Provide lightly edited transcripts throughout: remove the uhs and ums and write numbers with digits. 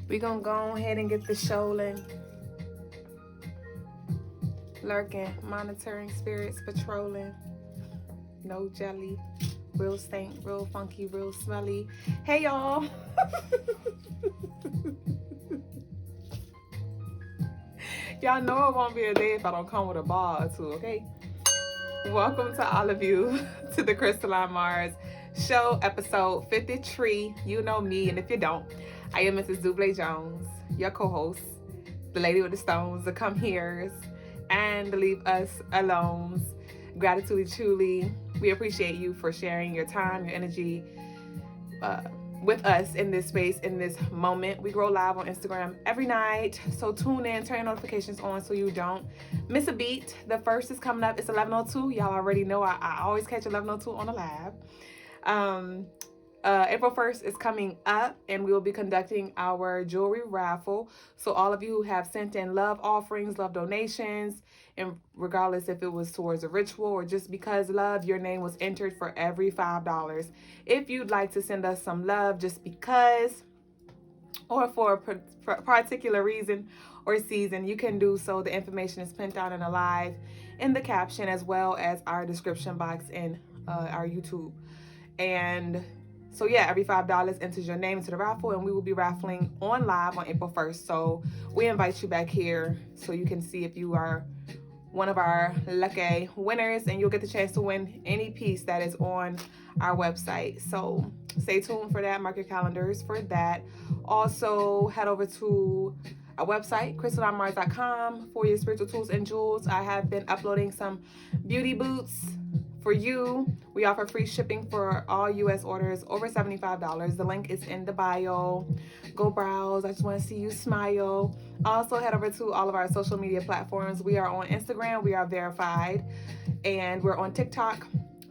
We're going to go ahead and get the shoaling. Lurking, monitoring spirits, patrolling. No jelly. Real stank, real funky, real smelly. Hey, y'all. Y'all know it won't be a day if I don't come with a ball or two, okay? Welcome to all of you to the Crystaline Mars show, episode 53. You know me, and if you don't, I am Mrs. Duüblé Jones, your co-host, the lady with the stones, the come here's, and the leave us alone. Gratitude truly. We appreciate you for sharing your time, your energy with us in this space, in this moment. We grow live on Instagram every night, so tune in, turn your notifications on so you don't miss a beat. The first is coming up. It's 11:02. Y'all already know I always catch 11:02 on the live. April 1st is coming up, and we will be conducting our jewelry raffle. So all of you who have sent in love offerings, love donations, and regardless if it was towards a ritual or just because love, your name was entered for every $5. If you'd like to send us some love just because, or for a particular reason or season, you can do so. The information is pinned down and alive in the caption, as well as our description box in our YouTube. And so yeah, every $5 enters your name into the raffle, and we will be raffling on live on April 1st. So we invite you back here so you can see if you are one of our lucky winners, and you'll get the chance to win any piece that is on our website. So stay tuned for that. Mark your calendars for that. Also, head over to our website, crystalinemars.com, for your spiritual tools and jewels. I have been uploading some beauty boots for you. We offer free shipping for all U.S. orders over $75. The link is in the bio. Go browse. I just want to see you smile. Also, head over to all of our social media platforms. We are on Instagram. We are verified. And we're on TikTok,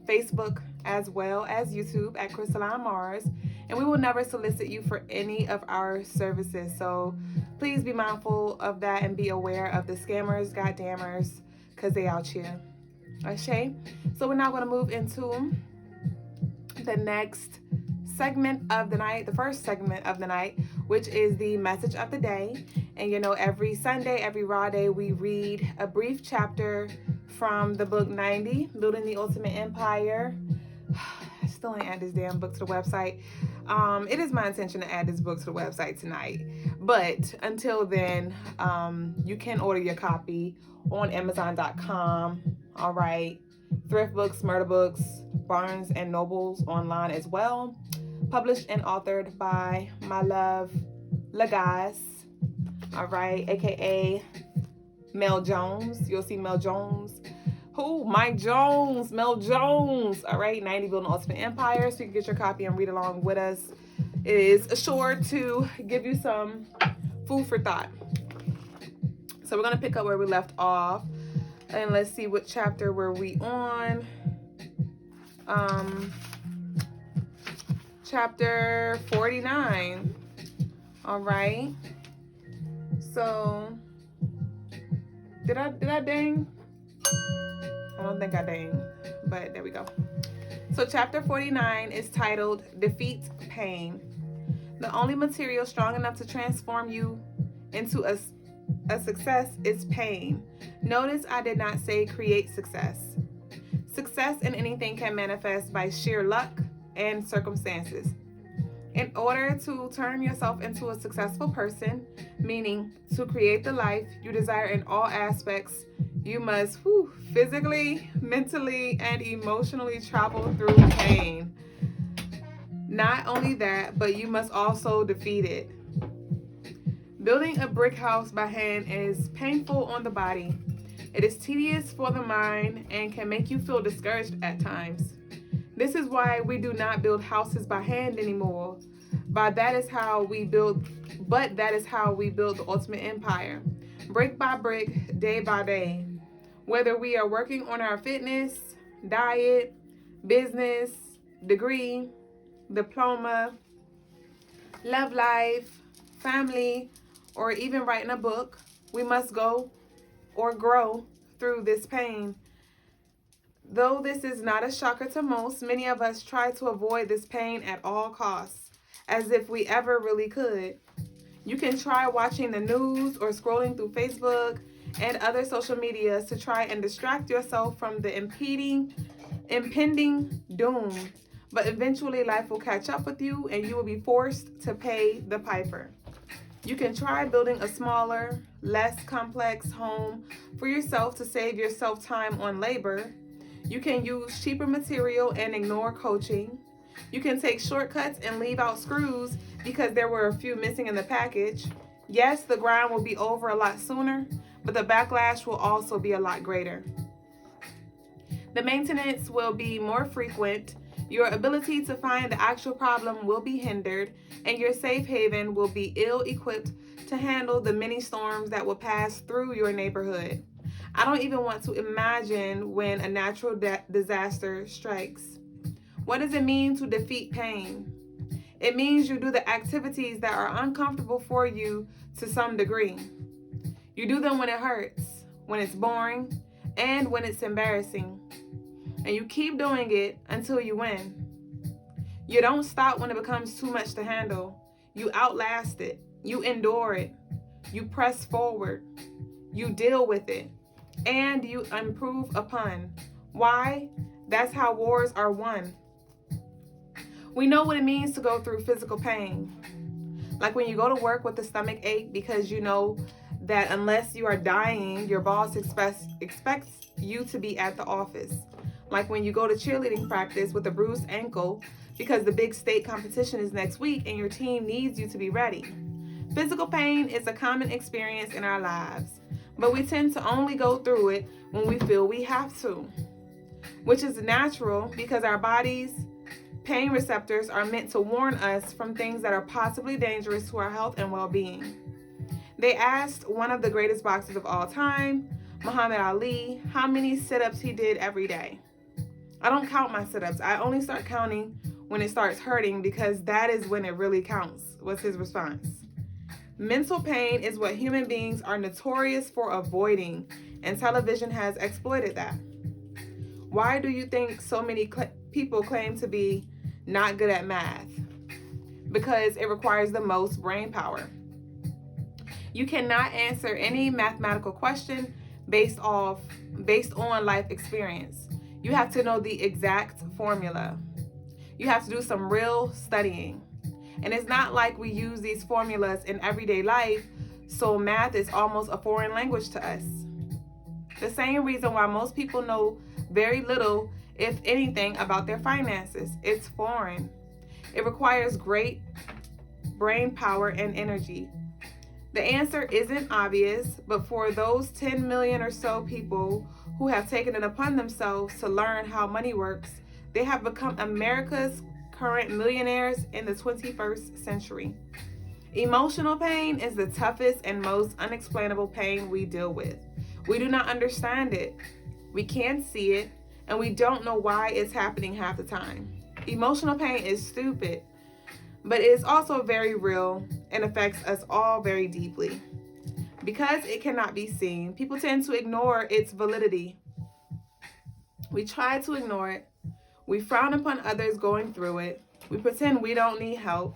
Facebook, as well as YouTube at Crystaline Mars. And we will never solicit you for any of our services. So please be mindful of that and be aware of the scammers, goddammers, because they out here. Okay, so we're now going to move into the next segment of the night, the first segment of the night, which is the message of the day. And you know, every Sunday, every Raw day, we read a brief chapter from the book 90, Building the Ultimate Empire. I still ain't add this damn book to the website. It is my intention to add this book to the website tonight. But until then, you can order your copy on Amazon.com. All right. Thrift Books, Murder Books, Barnes and Nobles online as well. Published and authored by my love, Logas. All right. AKA Mel Jones. You'll see Mel Jones. Who? Mike Jones. Mel Jones. All right. 90 Building the Ultimate Empire. So you can get your copy and read along with us. It is sure to give you some food for thought. So we're going to pick up where we left off. And let's see what chapter were we on. Chapter 49. All right. So did I dang? I don't think I dang, but there we go. So chapter 49 is titled Defeat Pain. The only material strong enough to transform you into a success is pain. Notice I did not say create success. Success in anything can manifest by sheer luck and circumstances. In order to turn yourself into a successful person, meaning to create the life you desire in all aspects, you must physically, mentally, and emotionally travel through pain. Not only that, but you must also defeat it. Building a brick house by hand is painful on the body. It is tedious for the mind and can make you feel discouraged at times. This is why we do not build houses by hand anymore. But that is how we build the ultimate empire. Brick by brick, day by day. Whether we are working on our fitness, diet, business, degree, diploma, love life, family, or even writing a book, we must go or grow through this pain. Though this is not a shocker to most, many of us try to avoid this pain at all costs, as if we ever really could. You can try watching the news or scrolling through Facebook and other social medias to try and distract yourself from the impending doom. But eventually life will catch up with you and you will be forced to pay the piper. You can try building a smaller, less complex home for yourself to save yourself time on labor. You can use cheaper material and ignore coaching. You can take shortcuts and leave out screws because there were a few missing in the package. Yes, the grind will be over a lot sooner, but the backlash will also be a lot greater. The maintenance will be more frequent. Your ability to find the actual problem will be hindered, and your safe haven will be ill-equipped to handle the many storms that will pass through your neighborhood. I don't even want to imagine when a natural disaster strikes. What does it mean to defeat pain? It means you do the activities that are uncomfortable for you to some degree. You do them when it hurts, when it's boring, and when it's embarrassing. And you keep doing it until you win. You don't stop when it becomes too much to handle. You outlast it. You endure it. You press forward. You deal with it. And you improve upon. Why? That's how wars are won. We know what it means to go through physical pain. Like when you go to work with a stomach ache because you know that unless you are dying, your boss expects you to be at the office. Like when you go to cheerleading practice with a bruised ankle because the big state competition is next week and your team needs you to be ready. Physical pain is a common experience in our lives, but we tend to only go through it when we feel we have to, which is natural because our body's pain receptors are meant to warn us from things that are possibly dangerous to our health and well-being. They asked one of the greatest boxers of all time, Muhammad Ali, how many sit-ups he did every day. I don't count my sit-ups. I only start counting when it starts hurting because that is when it really counts, was his response. Mental pain is what human beings are notorious for avoiding, and television has exploited that. Why do you think so many people claim to be not good at math? Because it requires the most brain power. You cannot answer any mathematical question based on life experience. You have to know the exact formula. You have to do some real studying. And it's not like we use these formulas in everyday life, so math is almost a foreign language to us. The same reason why most people know very little, if anything, about their finances. It's foreign. It requires great brain power and energy. The answer isn't obvious, but for those 10 million or so people who have taken it upon themselves to learn how money works, they have become America's current millionaires in the 21st century. Emotional pain is the toughest and most unexplainable pain we deal with. We do not understand it. We can't see it, and we don't know why it's happening half the time. Emotional pain is stupid, but it is also very real and affects us all very deeply. Because it cannot be seen, people tend to ignore its validity. We try to ignore it. We frown upon others going through it. We pretend we don't need help.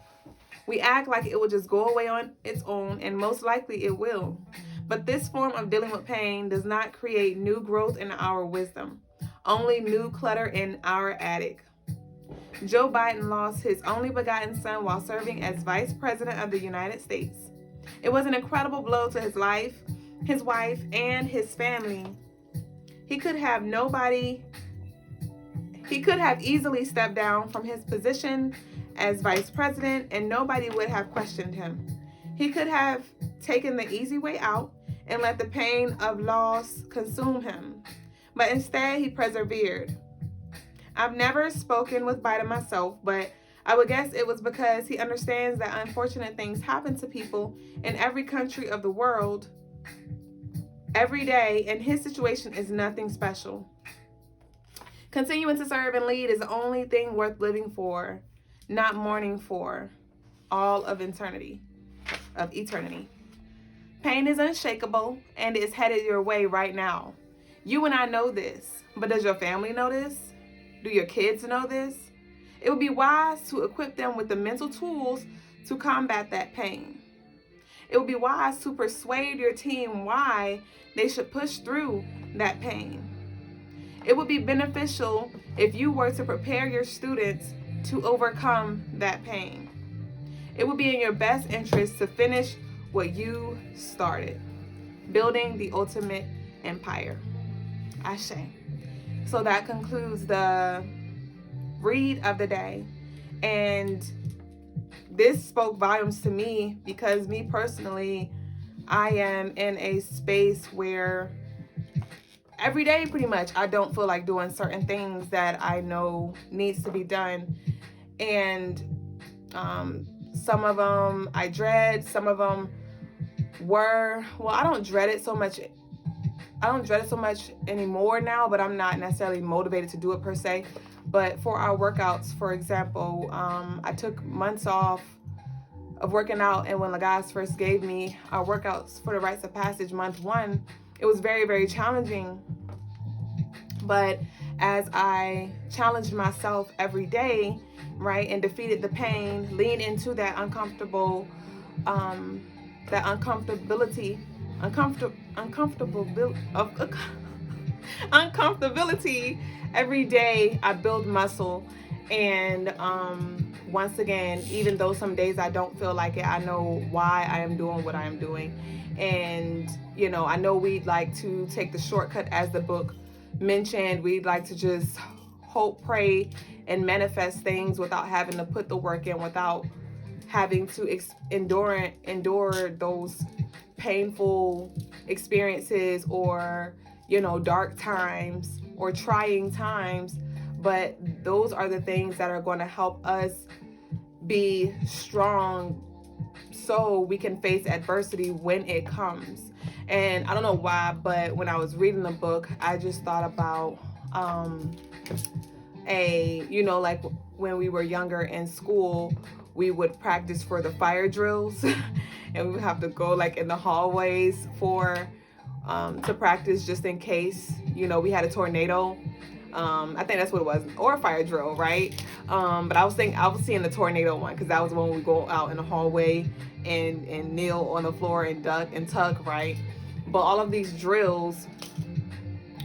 We act like it will just go away on its own, and most likely it will. But this form of dealing with pain does not create new growth in our wisdom, only new clutter in our attic. Joe Biden lost his only begotten son while serving as Vice President of the United States. It was an incredible blow to his life, his wife, and his family. He could have easily stepped down from his position as Vice President and nobody would have questioned him. He could have taken the easy way out and let the pain of loss consume him. But instead, he persevered. I've never spoken with Biden myself, but I would guess it was because he understands that unfortunate things happen to people in every country of the world every day, and his situation is nothing special. Continuing to serve and lead is the only thing worth living for, not mourning for all of eternity. Pain is unshakable and is headed your way right now. You and I know this, but does your family know this? Do your kids know this? It would be wise to equip them with the mental tools to combat that pain. It would be wise to persuade your team why they should push through that pain. It would be beneficial if you were to prepare your students to overcome that pain. It would be in your best interest to finish what you started, building the ultimate empire. Ashe. So that concludes the read of the day. And this spoke volumes to me because me personally, I am in a space where every day pretty much I don't feel like doing certain things that I know needs to be done. And some of them I dread, some of them were, well, I don't dread it so much anymore now, but I'm not necessarily motivated to do it per se. But for our workouts, for example, I took months off of working out, and when Logas first gave me our workouts for the Rites of Passage month 1, it was very, very challenging. But as I challenged myself every day, right, and defeated the pain, leaned into that uncomfortability every day, I build muscle. And once again, even though some days I don't feel like it, I know why I am doing what I am doing. And you know, I know we'd like to take the shortcut, as the book mentioned. We'd like to just hope, pray, and manifest things without having to put the work in, without having to endure those painful experiences, or you know, dark times or trying times. But those are the things that are going to help us be strong so we can face adversity when it comes. And I don't know why, but when I was reading the book, I just thought about like when we were younger in school, we would practice for the fire drills and we would have to go like in the hallways for to practice, just in case, you know, we had a tornado. I think that's what it was, or a fire drill, right? But I was seeing the tornado one, because that was when we go out in the hallway and kneel on the floor and duck and tuck, right? But all of these drills,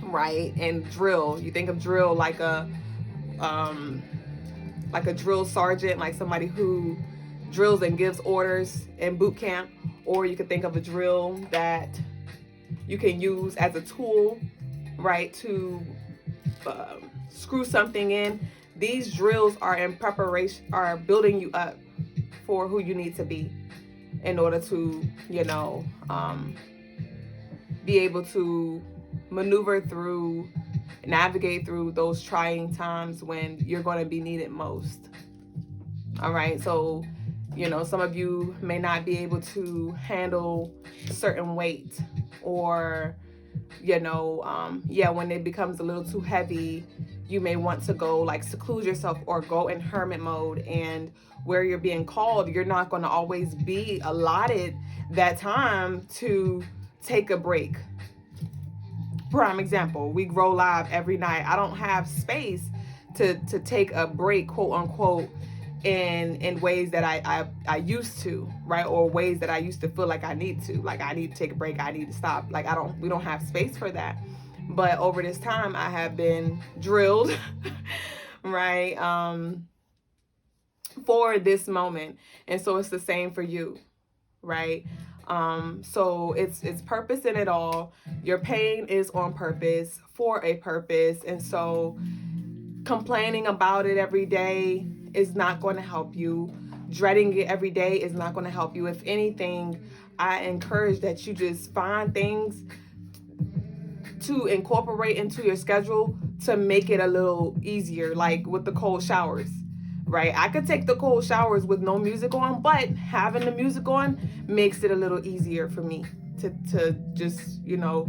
right? And drill, you think of drill like a drill sergeant, like somebody who drills and gives orders in boot camp, or you could think of a drill that you can use as a tool, right, to screw something in. These drills are in preparation, are building you up for who you need to be in order to, you know, be able to maneuver through, navigate through those trying times when you're going to be needed most. All right, so you know, some of you may not be able to handle certain weight, or you know, when it becomes a little too heavy, you may want to go like seclude yourself or go in hermit mode. And where you're being called, you're not going to always be allotted that time to take a break. Prime example, we grow live every night. I don't have space to take a break, quote unquote, in ways that I used to, right? Or ways that I used to feel like I need to. Like, I need to take a break, I need to stop. Like, we don't have space for that. But over this time, I have been drilled, right? For this moment. And so it's the same for you, right? So it's purpose in it all. Your pain is on purpose, for a purpose. And so complaining about it every day is not going to help you. Dreading it every day is not going to help you. If anything, I encourage that you just find things to incorporate into your schedule to make it a little easier, like with the cold showers, right? I could take the cold showers with no music on, but having the music on makes it a little easier for me to just, you know,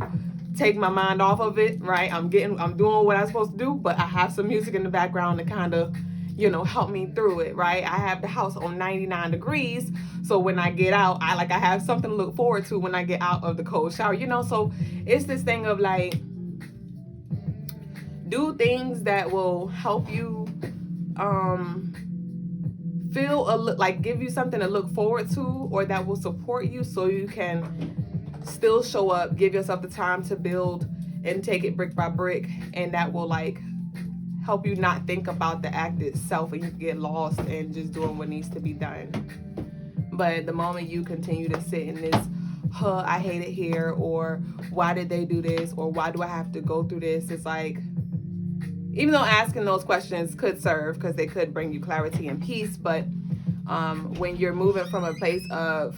take my mind off of it, right? I'm doing what I'm supposed to do, but I have some music in the background to kind of, you know, help me through it, right? I have the house on 99 degrees, so when I get out, I have something to look forward to when I get out of the cold shower, you know? So it's this thing of like, do things that will help you give you something to look forward to, or that will support you so you can still show up, give yourself the time to build and take it brick by brick, and that will like help you not think about the act itself and you get lost in just doing what needs to be done. But the moment you continue to sit in this, I hate it here, or why did they do this, or why do I have to go through this, it's like, even though asking those questions could serve because they could bring you clarity and peace, but when you're moving from a place of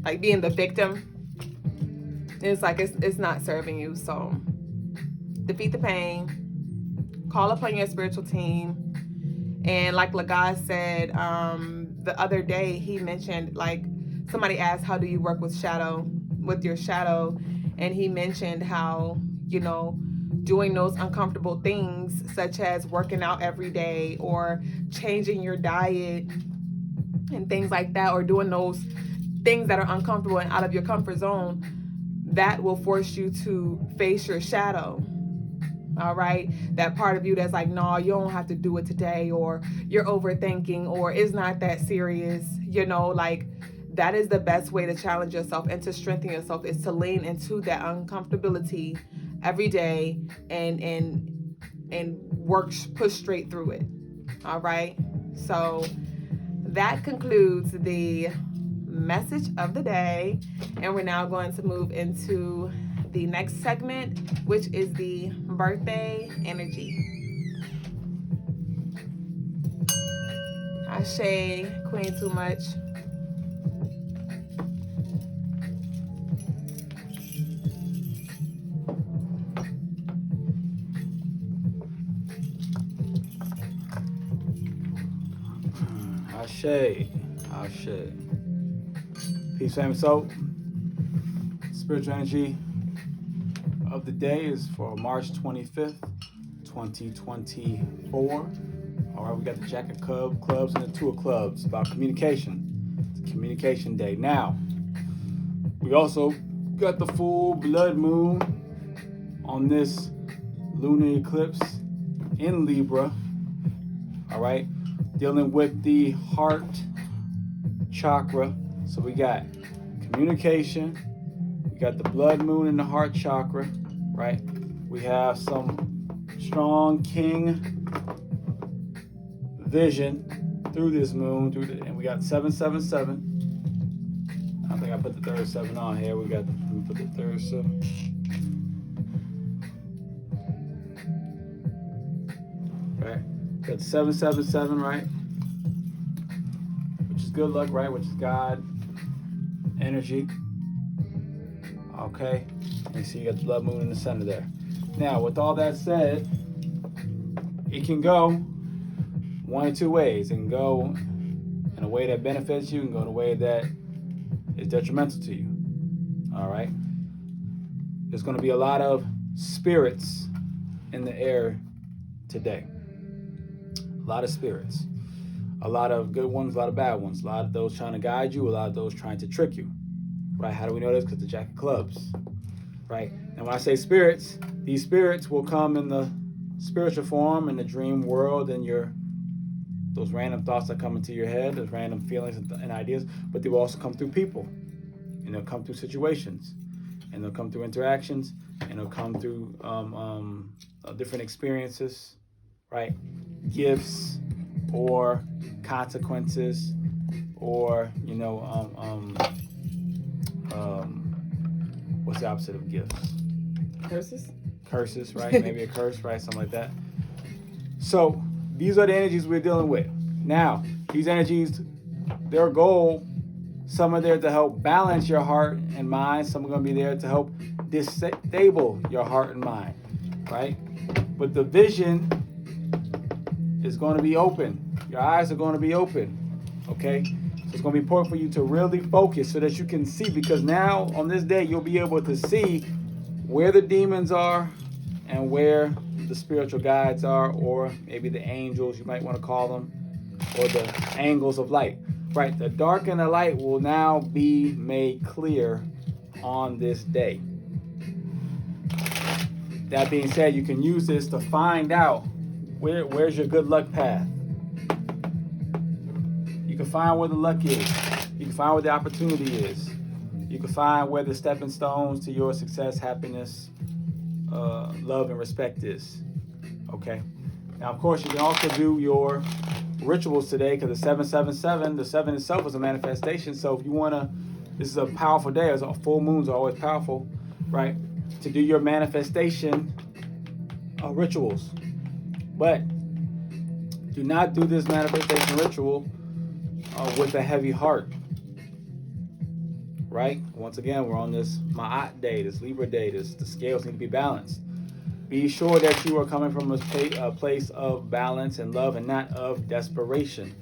like being the victim, it's like it's not serving you. So defeat the pain, call upon your spiritual team. And like Logas said the other day, he mentioned, like, somebody asked, how do you work with your shadow? And he mentioned how, you know, doing those uncomfortable things, such as working out every day or changing your diet and things like that, or doing those things that are uncomfortable and out of your comfort zone, that will force you to face your shadow. All right, that part of you that's like, no, you don't have to do it today, or you're overthinking, or it's not that serious, you know, like, that is the best way to challenge yourself and to strengthen yourself, is to lean into that uncomfortability every day and push straight through it. All right, so that concludes the message of the day, and we're now going to move into the next segment, which is the birthday energy. Ashe, Queen Too Much. Ashe. Peace, family. So, spiritual energy of the day is for March 25th, 2024. All right, we got the Jack of Clubs and the Two of Clubs, about communication. It's Communication Day. Now, we also got the full blood moon on this lunar eclipse in Libra. All right, dealing with the heart chakra. So we got communication, we got the blood moon in the heart chakra, right? We have some strong king vision through this moon, and we got 777. I think I put the third 7 on here. Let me put the third 7. Right, got 777, right? Which is good luck, right? Which is God energy. Okay, and you see you got the blood moon in the center there. Now, with all that said, it can go one or two ways. It can go in a way that benefits you, and go in a way that is detrimental to you. All right, there's going to be a lot of spirits in the air today. A lot of spirits. A lot of good ones, a lot of bad ones. A lot of those trying to guide you, a lot of those trying to trick you. Right? How do we know this? Because the Jack of Clubs. Right? And when I say spirits, these spirits will come in the spiritual form, in the dream world, and those random thoughts that come into your head, those random feelings and ideas, but they will also come through people. And they'll come through situations. And they'll come through interactions. And they'll come through different experiences. Right? Gifts, or consequences, or what's the opposite of gifts? Curses, right? Maybe a curse, right? Something like that. So these are the energies we're dealing with. Now, these energies, their goal, some are there to help balance your heart and mind. Some are going to be there to help disable your heart and mind, right? But the vision is going to be open. Your eyes are going to be open, okay? So it's going to be important for you to really focus so that you can see, because now on this day you'll be able to see where the demons are and where the spiritual guides are, or maybe the angels, you might want to call them, or the angles of light, right? The dark and the light will now be made clear on this day. That being said, you can use this to find out where's your good luck path. find where the luck is. You can find where the opportunity is. You can find where the stepping stones to your success, happiness, love, and respect is. Okay? Now, of course, you can also do your rituals today because the 777, the 7 itself is a manifestation. So if you want to, this is a powerful day. As full moons are always powerful, right? To do your manifestation rituals. But do not do this manifestation ritual with a heavy heart. Right? Once again, we're on this Ma'at day, this Libra day. The scales need to be balanced. Be sure that you are coming from a place of balance and love and not of desperation.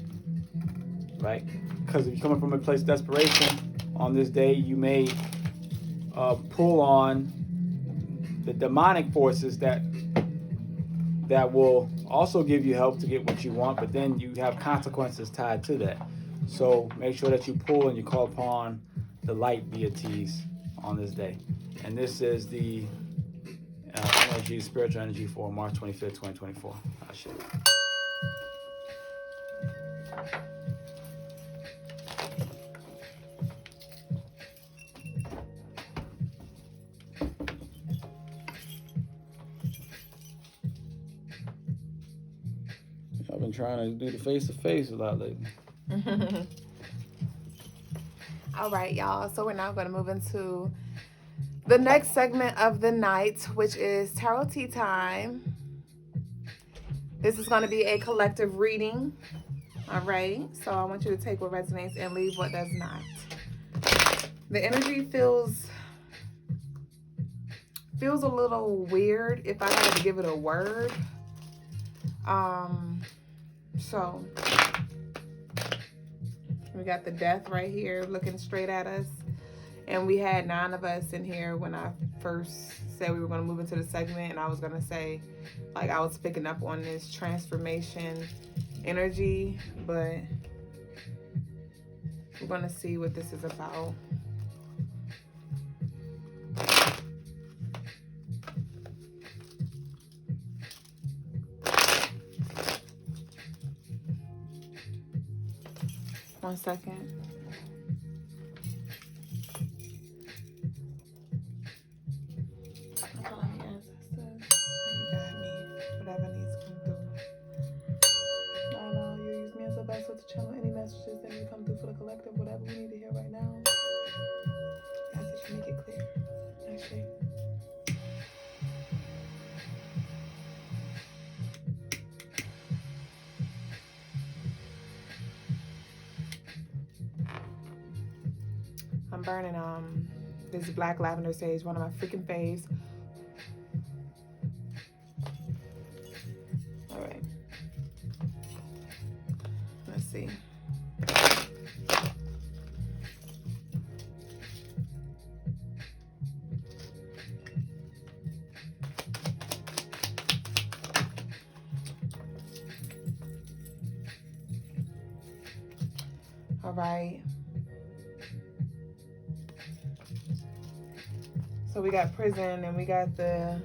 Right? Because if you're coming from a place of desperation, on this day, you may pull on the demonic forces that will also give you help to get what you want, but then you have consequences tied to that. So make sure that you pull and you call upon the light deities on this day. And this is the energy, spiritual energy for March 25th, 2024. Ashe. I've been trying to do the face-to-face a lot lately. All right, y'all. So we're now going to move into the next segment of the night, which is Tarot Tea Time. This is going to be a collective reading. All right. So I want you to take what resonates and leave what does not. The energy feels a little weird if I had to give it a word. So we got the Death right here looking straight at us. And we had 9 of us in here when I first said we were going to move into the segment. And I was going to say, like, I was picking up on this transformation energy. But we're going to see what this is about. One second. I'm calling the ancestors. You guide me. Whatever needs to come through. I know you use me as a vessel to channel any messages that need to come through for the collective. Whatever we need to hear right now. I ask that you make it clear. Actually. I'm burning this black lavender sage, one of my freaking faves. All right. Let's see. All right. So we got prison and we got the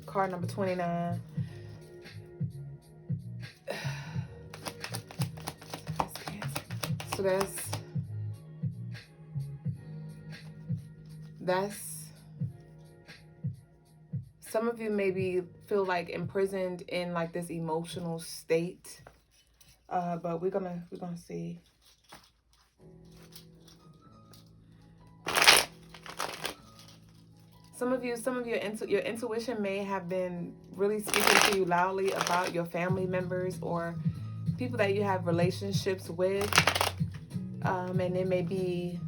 card number 29. So that's some of you maybe feel like imprisoned in like this emotional state. But we're gonna see. Some of your intuition may have been really speaking to you loudly about your family members or people that you have relationships with. And it may be,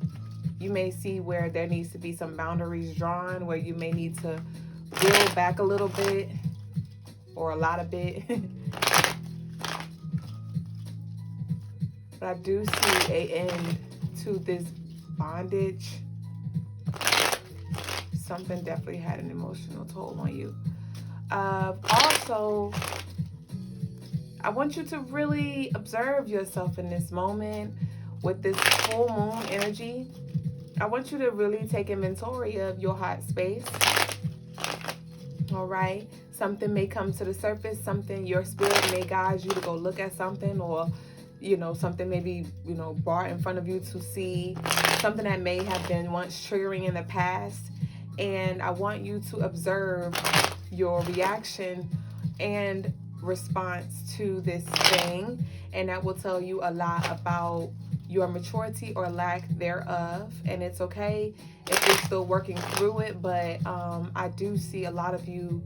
you may see where there needs to be some boundaries drawn, where you may need to reel back a little bit or a lot of bit. But I do see an end to this bondage. Something definitely had an emotional toll on you. Also, I want you to really observe yourself in this moment with this full moon energy. I want you to really take inventory of your heart space. All right. Something may come to the surface. Something, your spirit may guide you to go look at something or you know, something maybe, you know, brought in front of you to see, something that may have been once triggering in the past. And I want you to observe your reaction and response to this thing, and that will tell you a lot about your maturity or lack thereof. And it's okay if you're still working through it, but I do see a lot of you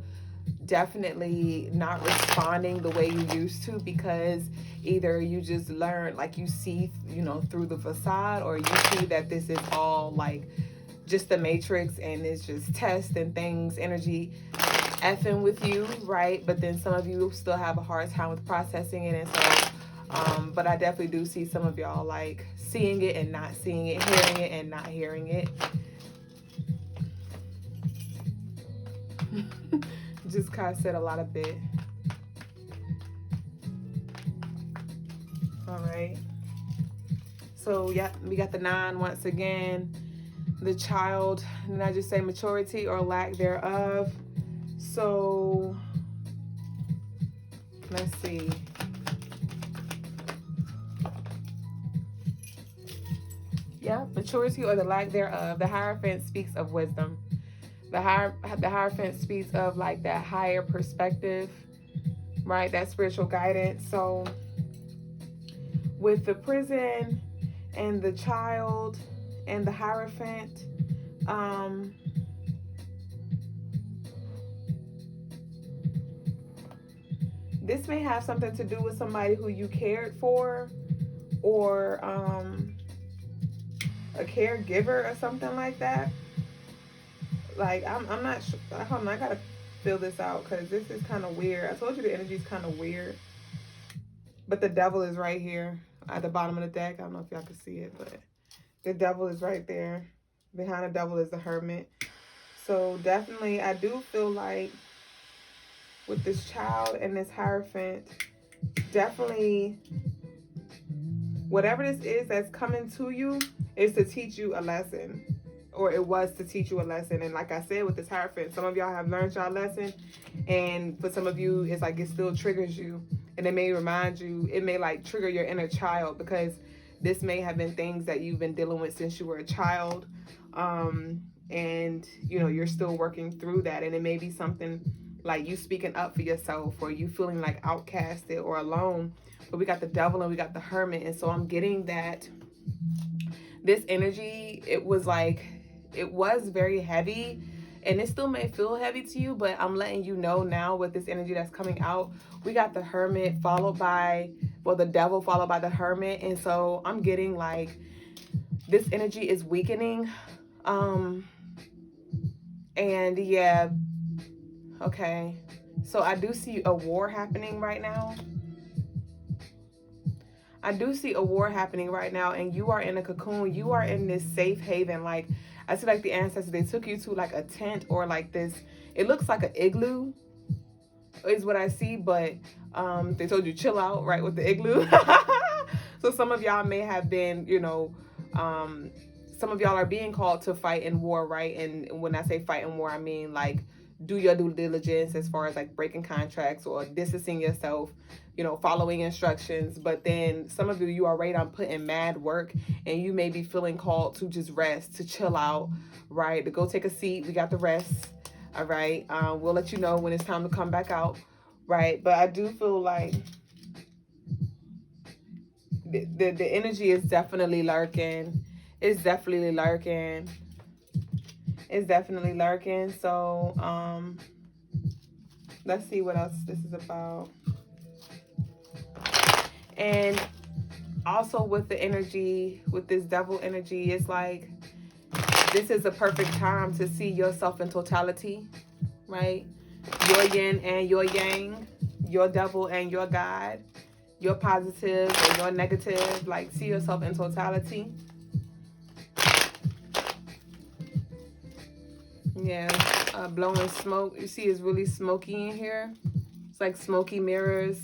definitely not responding the way you used to, because either you just learn, like you see, you know, through the facade, or you see that this is all like just the matrix and it's just tests and things, energy effing with you, right? But then some of you still have a hard time with processing it. And so but I definitely do see some of y'all like seeing it and not seeing it, hearing it and not hearing it. Just kind of said a lot of bit. All right. So yeah, we got the 9 once again. The child, and I just say maturity or lack thereof. So let's see. Yeah, maturity or the lack thereof. The Hierophant speaks of wisdom. The Hierophant speaks of like that higher perspective, right? That spiritual guidance. So with the prison and the child and the Hierophant, this may have something to do with somebody who you cared for, or a caregiver or something like that. Like I'm not sure. Hold on, I gotta fill this out because this is kind of weird. I told you the energy is kind of weird, but the devil is right here at the bottom of the deck. I don't know if y'all can see it, but the devil is right there. Behind the devil is the Hermit. So definitely, I do feel like with this child and this Hierophant, definitely whatever this is that's coming to you is to teach you a lesson, or it was to teach you a lesson. And like I said, with this Hierophant, some of y'all have learned y'all lesson, and for some of you, it's like it still triggers you, and it may remind you, it may like trigger your inner child, because this may have been things that you've been dealing with since you were a child, and you know, you're still working through that. And it may be something like you speaking up for yourself, or you feeling like outcasted or alone. But we got the devil and we got the Hermit. And so I'm getting that this energy, it was very heavy, and it still may feel heavy to you, but I'm letting you know now with this energy that's coming out, we got the Hermit followed by, well, the devil followed by the Hermit. And so I'm getting like this energy is weakening. And yeah, okay. So I do see a war happening right now. I do see a war happening right now, and you are in a cocoon. You are in this safe haven. Like, I see like the ancestors, they took you to like a tent, or like this, it looks like an igloo is what I see, but they told you chill out, right, with the igloo. So some of y'all may have been, you know, some of y'all are being called to fight in war, right? And when I say fight in war, I mean like do your due diligence as far as like breaking contracts or distancing yourself, you know, following instructions. But then some of you are right on putting mad work, and you may be feeling called to just rest, to chill out, right? To go take a seat. We got the rest. All right. We'll let you know when it's time to come back out. Right. But I do feel like the energy is definitely lurking. It's definitely lurking. It's definitely lurking. So let's see what else this is about. And also with the energy, with this devil energy, it's like this is a perfect time to see yourself in totality, right? Your yin and your yang, your devil and your God, your positive and your negative. Like, see yourself in totality. Yeah, blowing smoke. You see it's really smoky in here. It's like smoky mirrors.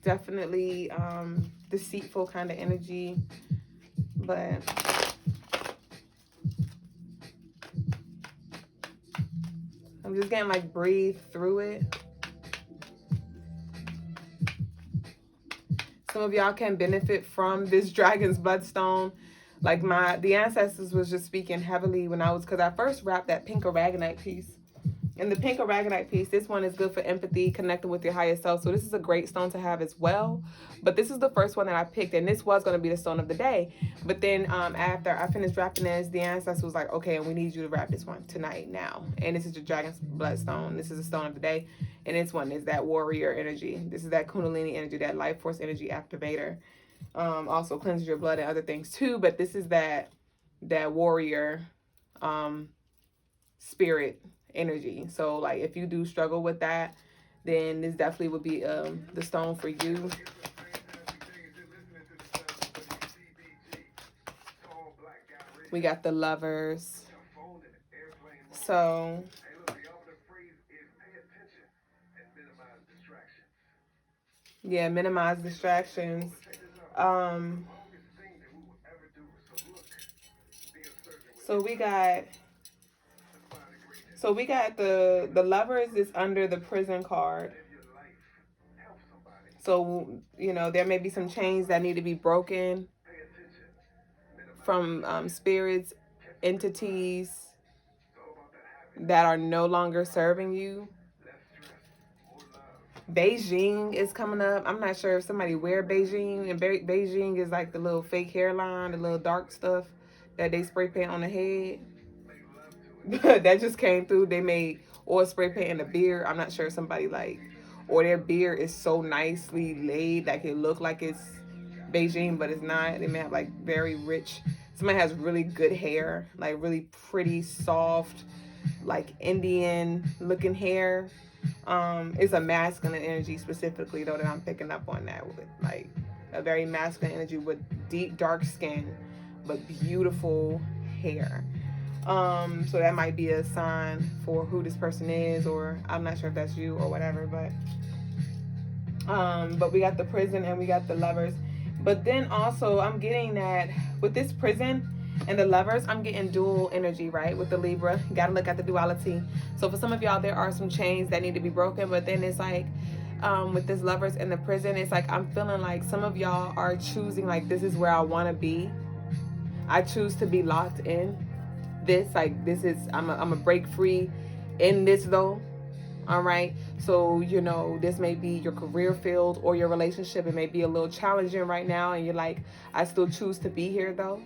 Definitely deceitful kind of energy. But I'm just getting like breathe through it. Some of y'all can benefit from this dragon's bloodstone. Like the ancestors was just speaking heavily when because I first wrapped that pink aragonite piece. And the pink aragonite piece, this one is good for empathy, connecting with your higher self. So this is a great stone to have as well. But this is the first one that I picked, and this was going to be the stone of the day. But then after I finished wrapping this, the ancestor was like, okay, and we need you to wrap this one tonight now. And this is the dragon's bloodstone. This is the stone of the day. And this one is that warrior energy. This is that kundalini energy, that life force energy activator. Also cleanses your blood and other things too. But this is that warrior spirit energy. So like if you do struggle with that, then this definitely would be the stone for you. We got the Lovers. So yeah, minimize distractions. So we got the Lovers is under the Prison card. So, you know, there may be some chains that need to be broken from spirits, entities that are no longer serving you. Beijing is coming up. I'm not sure if somebody wear Beijing. And Beijing is like the little fake hairline, the little dark stuff that they spray paint on the head. That just came through. They made oil spray paint in the beard. I'm not sure if somebody like, or their beard is so nicely laid that it look like it's Beijing, but it's not. They may have like very rich. Somebody has really good hair, like really pretty, soft, like Indian looking hair. It's a masculine energy specifically though that I'm picking up on that with like a very masculine energy with deep dark skin, but beautiful hair. So that might be a sign for who this person is, or I'm not sure if that's you or whatever, but we got the Prison and we got the Lovers. But then also I'm getting that with this Prison and the Lovers, I'm getting dual energy, right? With the Libra, you gotta look at the duality. So for some of y'all, there are some chains that need to be broken, but then it's like, with this Lovers and the Prison, it's like I'm feeling like some of y'all are choosing like, this is where I want to be. I choose to be locked in this, like this is, I'm a break free in this though. All right, so you know, this may be your career field or your relationship. It may be a little challenging right now, and you're like, I still choose to be here though.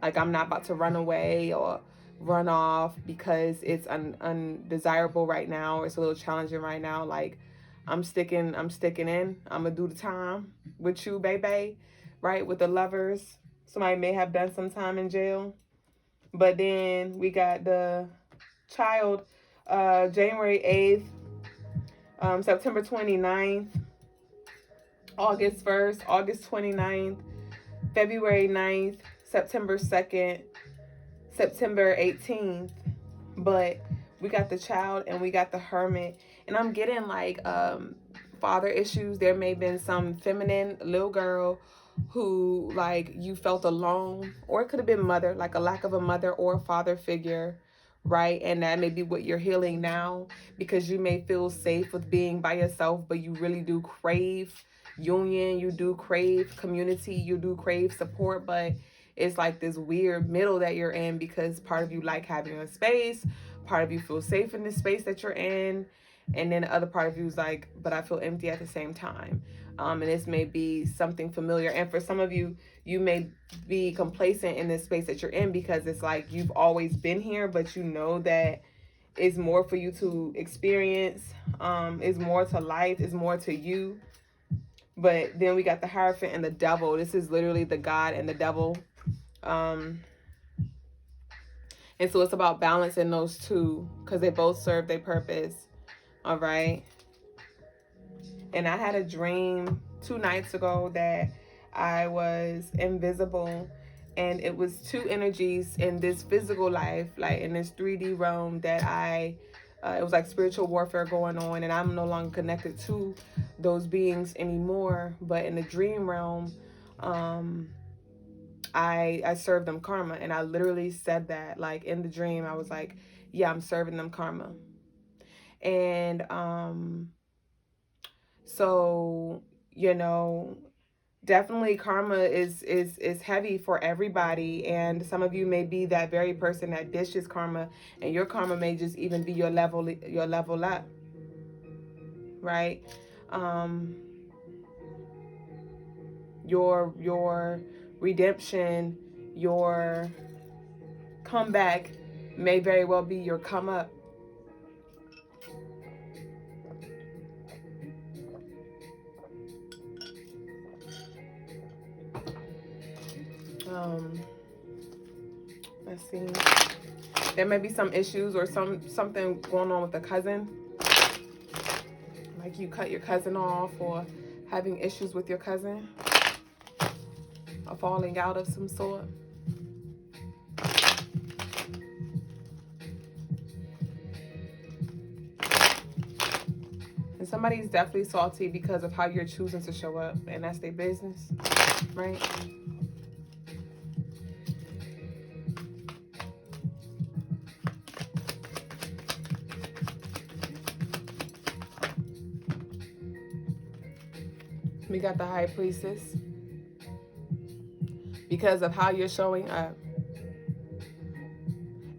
Like I'm not about to run away or run off because it's undesirable right now, or it's a little challenging right now. Like I'm sticking in. I'm gonna do the time with you, baby. Right, with the Lovers. Somebody may have done some time in jail. But then we got the Child, January 8th, September 29th, August 1st, August 29th, February 9th, September 2nd, September 18th. But we got the Child and we got the Hermit. And I'm getting like father issues. There may have been some feminine little girl who like you felt alone, or it could have been mother, like a lack of a mother or a father figure, right? And that may be what you're healing now, because you may feel safe with being by yourself, but you really do crave union, you do crave community, you do crave support, but it's like this weird middle that you're in, because part of you like having a space, part of you feel safe in the space that you're in, and then the other part of you is like, but I feel empty at the same time. And this may be something familiar. And for some of you, you may be complacent in this space that you're in, because it's like you've always been here, but you know that it's more for you to experience. It's more to life. It's more to you. But then we got the Hierophant and the Devil. This is literally the God and the devil. And so it's about balancing those two, because they both serve their purpose. All right. And I had a dream 2 nights ago that I was invisible, and it was two energies in this physical life, like in this 3D realm, that it was like spiritual warfare going on, and I'm no longer connected to those beings anymore. But in the dream realm, I served them karma, and I literally said that, like in the dream, I was like, yeah, I'm serving them karma. And so, you know, definitely karma is heavy for everybody, and some of you may be that very person that dishes karma, and your karma may just even be your level up, right? Your redemption, your comeback may very well be your come up. Let's see. There may be some issues or something going on with a cousin. Like you cut your cousin off, or having issues with your cousin, a falling out of some sort. And somebody's definitely salty because of how you're choosing to show up, and that's their business, right? We got the High Priestess. Because of how you're showing up.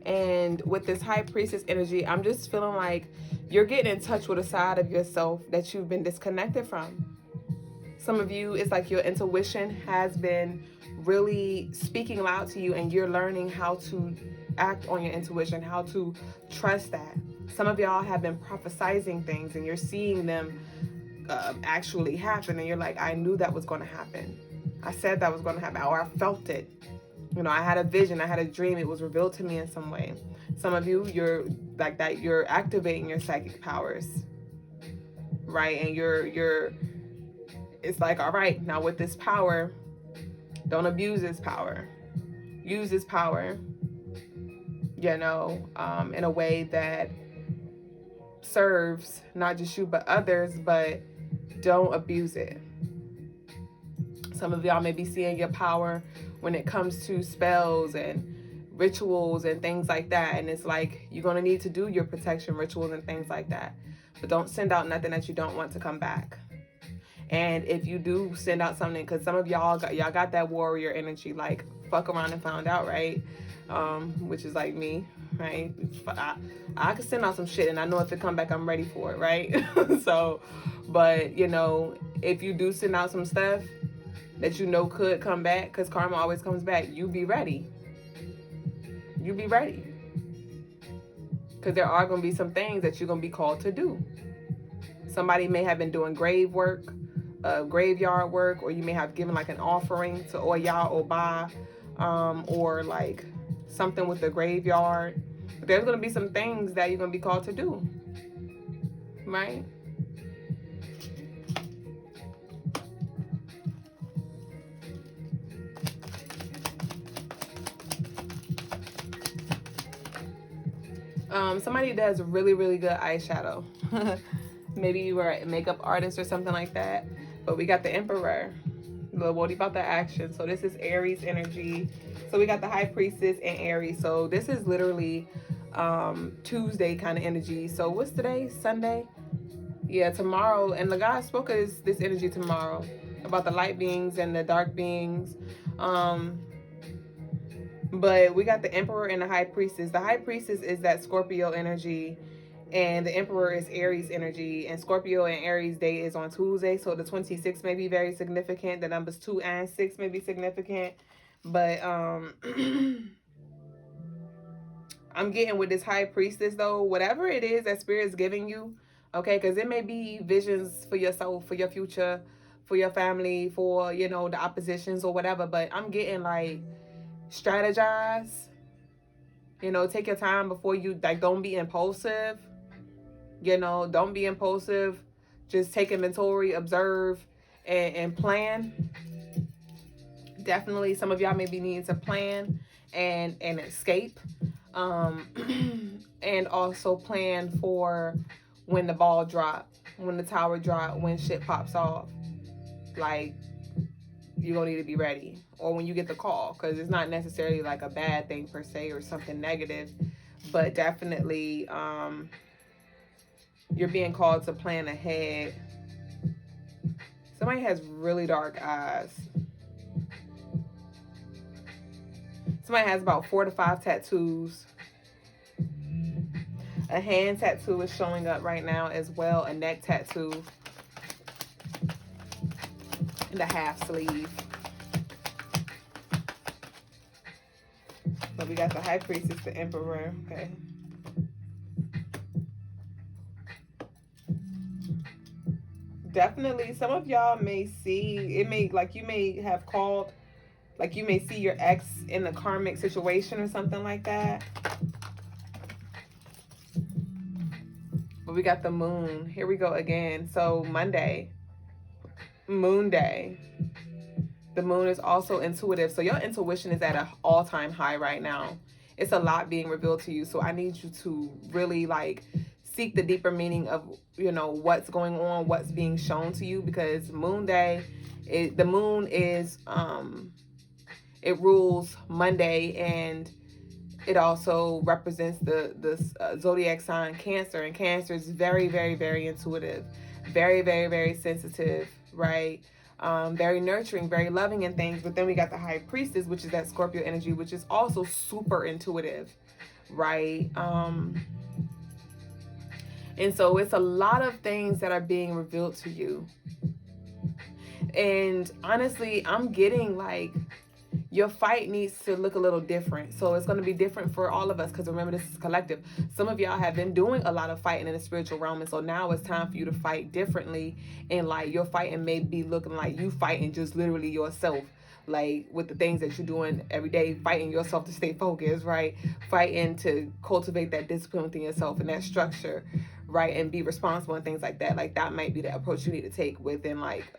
And with this High Priestess energy, I'm just feeling like you're getting in touch with a side of yourself that you've been disconnected from. Some of you, it's like your intuition has been really speaking loud to you, and you're learning how to act on your intuition, how to trust that. Some of y'all have been prophesizing things, and you're seeing them actually happen, and you're like, I knew that was going to happen. I said that was going to happen, or I felt it. You know, I had a vision, I had a dream, it was revealed to me in some way. Some of you, you're like that, you're activating your psychic powers, right? And you're it's like, all right, now with this power, don't abuse this power. Use this power, you know, in a way that serves not just you but others, but don't abuse it. Some of y'all may be seeing your power when it comes to spells and rituals and things like that, and it's like you're going to need to do your protection rituals and things like that, but don't send out nothing that you don't want to come back. And if you do send out something, because some of y'all got that warrior energy, like fuck around and found out, right? Which is like me, right? I could send out some shit and I know if it come back I'm ready for it, right? So, but you know, if you do send out some stuff that you know could come back, because karma always comes back, you be ready. You be ready. Because there are going to be some things that you're going to be called to do. Somebody may have been doing grave work, graveyard work, or you may have given like an offering to Oya Oba, or like something with the graveyard. But there's going to be some things that you're going to be called to do, right? Somebody does really, really good eyeshadow. Maybe you were a makeup artist or something like that. But we got the Emperor. What about the action? So this is Aries energy. So we got the High Priestess and Aries. So this is literally Tuesday kind of energy. So what's today? Sunday? Yeah, tomorrow. And Logas spoke of this energy tomorrow about the light beings and the dark beings. But we got the Emperor and the High Priestess. The High Priestess is that Scorpio energy, and the Emperor is Aries energy. And Scorpio and Aries day is on Tuesday, so the 26th may be very significant. The numbers 2 and 6 may be significant. But I'm getting with this High Priestess though, whatever it is that Spirit's giving you, okay, because it may be visions for yourself, for your future, for your family, for, you know, the oppositions or whatever. But I'm getting like, strategize, you know, take your time before you, like, don't be impulsive, you know, don't be impulsive. Just take inventory, observe, and plan. Definitely some of y'all may be needing to plan and escape, and also plan for when the ball drop, when the tower drop, when shit pops off. Like, you're gonna need to be ready, or when you get the call, because it's not necessarily like a bad thing per se or something negative, but definitely you're being called to plan ahead. Somebody has really dark eyes. Somebody has about 4 to 5 tattoos. A hand tattoo is showing up right now as well. A neck tattoo. And a half sleeve. So we got the High Priestess, the Emperor. Okay. Definitely, some of y'all may see, it may, like you may have called, like you may see your ex in a karmic situation or something like that. But we got the moon. Here we go again. So Monday, moon day. The moon is also intuitive. So your intuition is at an all-time high right now. It's a lot being revealed to you. So I need you to really like seek the deeper meaning of, you know, what's going on, what's being shown to you, because moon day, the moon is, it rules Monday, and it also represents the zodiac sign Cancer, and Cancer is very, very, very intuitive, very, very, very sensitive, right? Very nurturing, very loving and things. But then we got the High Priestess, which is that Scorpio energy, which is also super intuitive, right? And so it's a lot of things that are being revealed to you. And honestly, I'm getting like, your fight needs to look a little different. So it's going to be different for all of us, because remember, this is collective. Some of y'all have been doing a lot of fighting in the spiritual realm, and so now it's time for you to fight differently. And like your fighting may be looking like you fighting just literally yourself, like with the things that you're doing every day, fighting yourself to stay focused, right? Fighting to cultivate that discipline within yourself and that structure, right? And be responsible and things like that. Like that might be the approach you need to take within like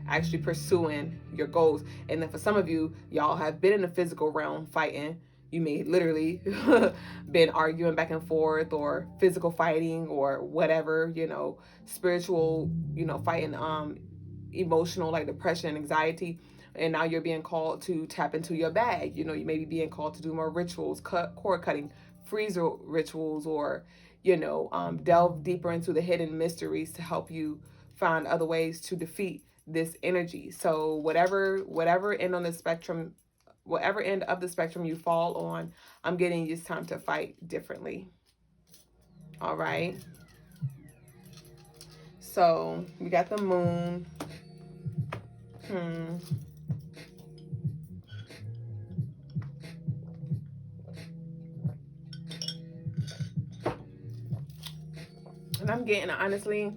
actually pursuing your goals. And then for some of you, y'all have been in the physical realm fighting. You may literally been arguing back and forth, or physical fighting, or whatever, you know, spiritual, you know, fighting, emotional, like depression and anxiety. And now you're being called to tap into your bag. You know, you may be being called to do more rituals, cord cutting, freezer rituals, or, you know, delve deeper into the hidden mysteries to help you find other ways to defeat this energy. So whatever end on the spectrum, whatever end of the spectrum you fall on, I'm getting it's time to fight differently. All right. So we got the moon. And I'm getting, honestly,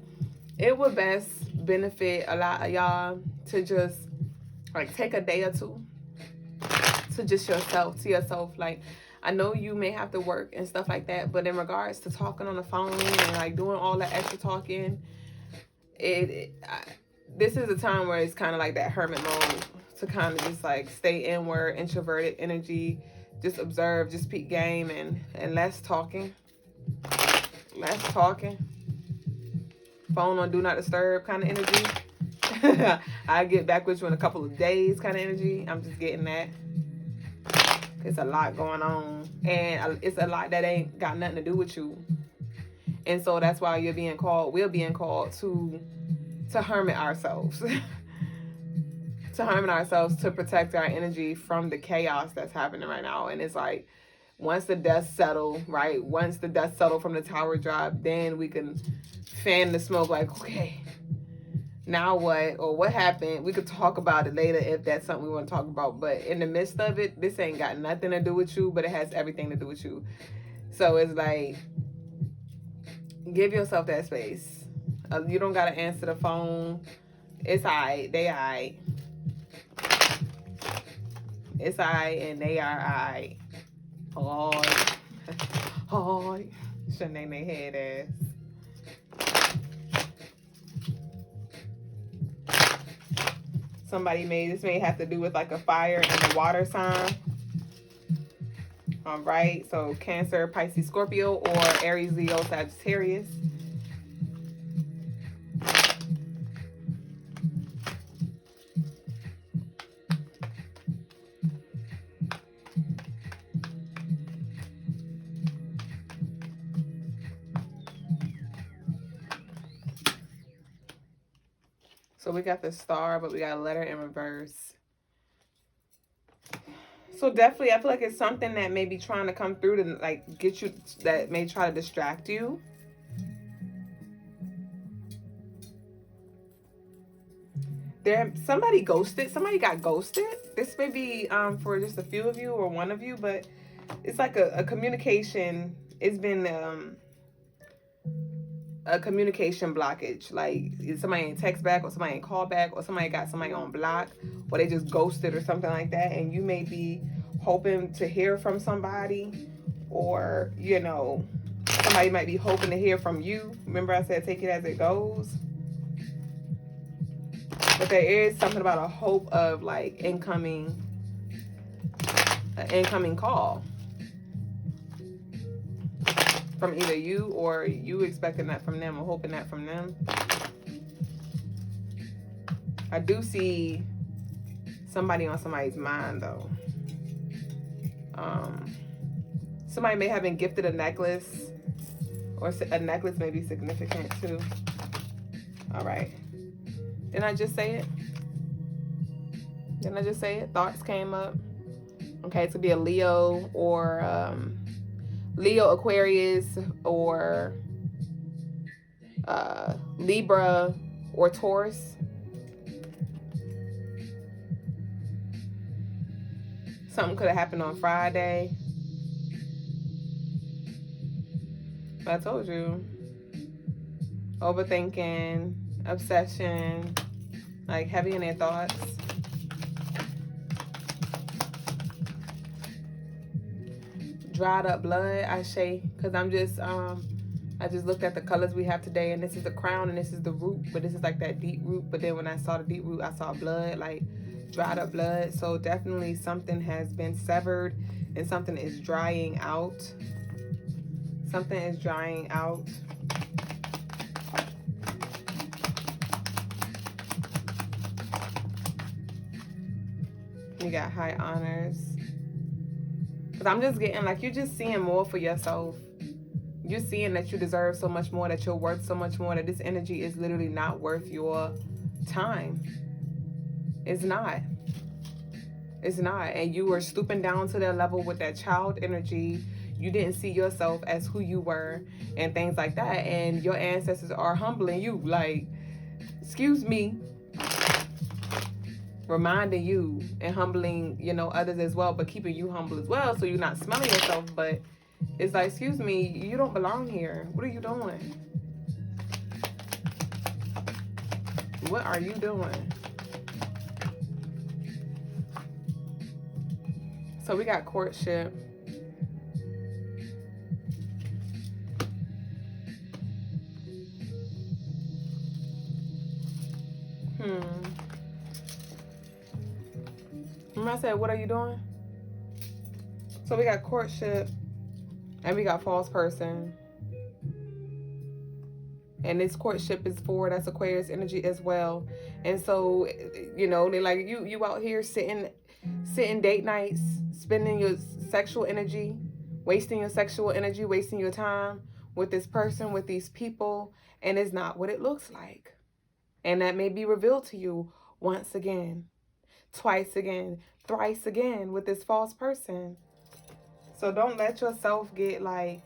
it would best benefit a lot of y'all to just like take a day or two to just to yourself. Like, I know you may have to work and stuff like that, but in regards to talking on the phone and like doing all that extra talking, this is a time where it's kind of like that hermit mode, to kind of just like stay inward, introverted energy, just observe, just peep game, and less talking. Phone on do not disturb kind of energy. I get back with you in a couple of days kind of energy. I'm just getting that. It's a lot going on, and it's a lot that ain't got nothing to do with you. And so that's why we're being called to hermit ourselves. To hermit ourselves, to protect our energy from the chaos that's happening right now. And it's like, once the dust settle, right? Once the dust settle from the tower drop, then we can fan the smoke like, okay, now what? Or what happened? We could talk about it later if that's something we want to talk about. But in the midst of it, this ain't got nothing to do with you, but it has everything to do with you. So it's like, give yourself that space. You don't got to answer the phone. It's all right. They all right. It's all right, and they are all right. Hi. Shouldn't name their head ass. This may have to do with like a fire and a water sign. All right, so Cancer, Pisces, Scorpio, or Aries, Leo, Sagittarius. So we got the star, but we got a letter in reverse. So definitely, I feel like it's something that may be trying to come through to like get you, that may try to distract you. Somebody ghosted. Somebody got ghosted. This may be for just a few of you or one of you, but it's like a communication. It's been a communication blockage. Like somebody ain't text back, or somebody ain't call back, or somebody got somebody on block, or they just ghosted or something like that. And you may be hoping to hear from somebody, or you know, somebody might be hoping to hear from you. Remember I said take it as it goes. But there is something about a hope of like an incoming call from either you, or you expecting that from them, or hoping that from them. I do see somebody on somebody's mind though. Somebody may have been gifted a necklace, or a necklace may be significant too. All right. Didn't I just say it? Didn't I just say it? Thoughts came up. Okay, it could be a Leo, or Leo, Aquarius, or Libra, or Taurus. Something could have happened on Friday. I told you. Overthinking, obsession, like heavy in their thoughts. Dried up blood, I say, because I just looked at the colors we have today, and this is the crown and this is the root, but this is like that deep root. But then when I saw the deep root, I saw blood, like dried up blood. So definitely something has been severed, and something is drying out. Something is drying out. You got high honors. Because I'm just getting like, you're just seeing more for yourself. You're seeing that you deserve so much more, that you're worth so much more, that this energy is literally not worth your time. It's not. It's not. And you were stooping down to their level with that child energy. You didn't see yourself as who you were and things like that. And your ancestors are humbling you. Like, excuse me. Reminding you and humbling, you know, others as well, but keeping you humble as well, so you're not smelling yourself. But it's like, excuse me, you don't belong here. What are you doing? What are you doing? So we got courtship. Remember I said, what are you doing? So we got courtship, and we got false person. And this courtship is for, that's Aquarius energy as well. And so, you know, they like, you out here sitting date nights, spending your sexual energy, wasting your sexual energy, wasting your time with this person, with these people, and it's not what it looks like. And that may be revealed to you once again, twice again, thrice again with this false person. So don't let yourself get like,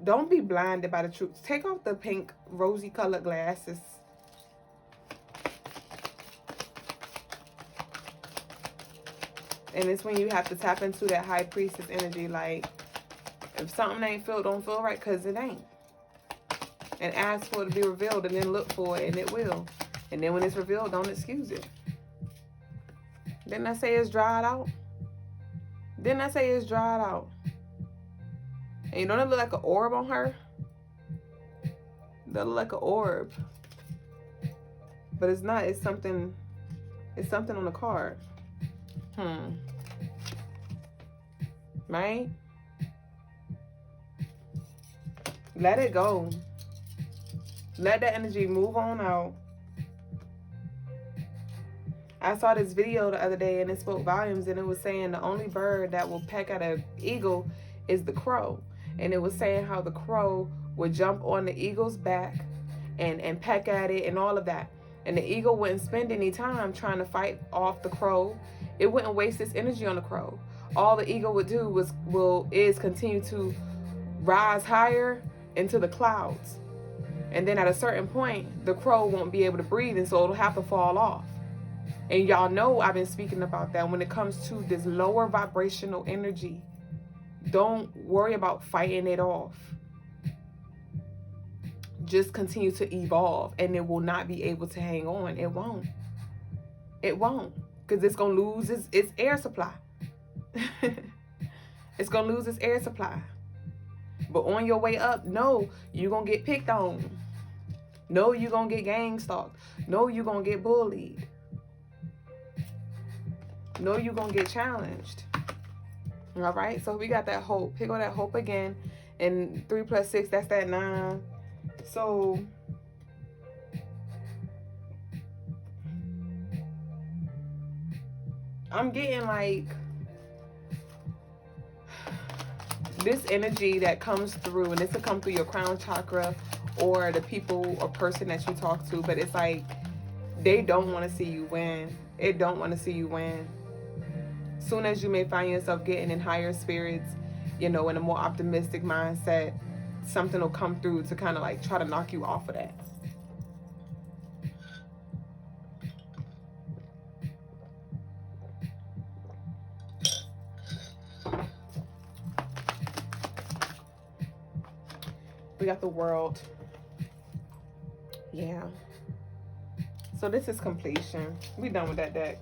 don't be blinded by the truth. Take off the pink, rosy colored glasses. And it's when you have to tap into that high priestess energy. Like, if something ain't don't feel right, because it ain't. And ask for it to be revealed, and then look for it, and it will. And then when it's revealed, don't excuse it. Didn't I say it's dried out? Didn't I say it's dried out? And you don't it look like an orb on her? That look like an orb. But it's not. It's something on the card. Right? Let it go. Let that energy move on out. I saw this video the other day, and it spoke volumes, and it was saying the only bird that will peck at an eagle is the crow. And it was saying how the crow would jump on the eagle's back and peck at it and all of that. And the ego wouldn't spend any time trying to fight off the crow. It wouldn't waste its energy on the crow. All the ego would do is continue to rise higher into the clouds. And then at a certain point, the crow won't be able to breathe, and so it'll have to fall off. And y'all know I've been speaking about that when it comes to this lower vibrational energy. Don't worry about fighting it off. Just continue to evolve, and it will not be able to hang on. It won't. It won't, because it's going to lose its air supply. It's going to lose its air supply. But on your way up, no, you're going to get picked on. No, you're going to get gang stalked. No, you're going to get bullied. No, you're going to get challenged. All right, so we got that hope. Pick on that hope again. And 3 + 6, that's that 9. So I'm getting like this energy that comes through, and this will come through your crown chakra or the people or person that you talk to, but it's like they don't want to see you win. It don't want to see you win. Soon as you may find yourself getting in higher spirits, you know, in a more optimistic mindset, something will come through to kind of like try to knock you off of that. We got the World. Yeah. So this is completion. We done with that deck.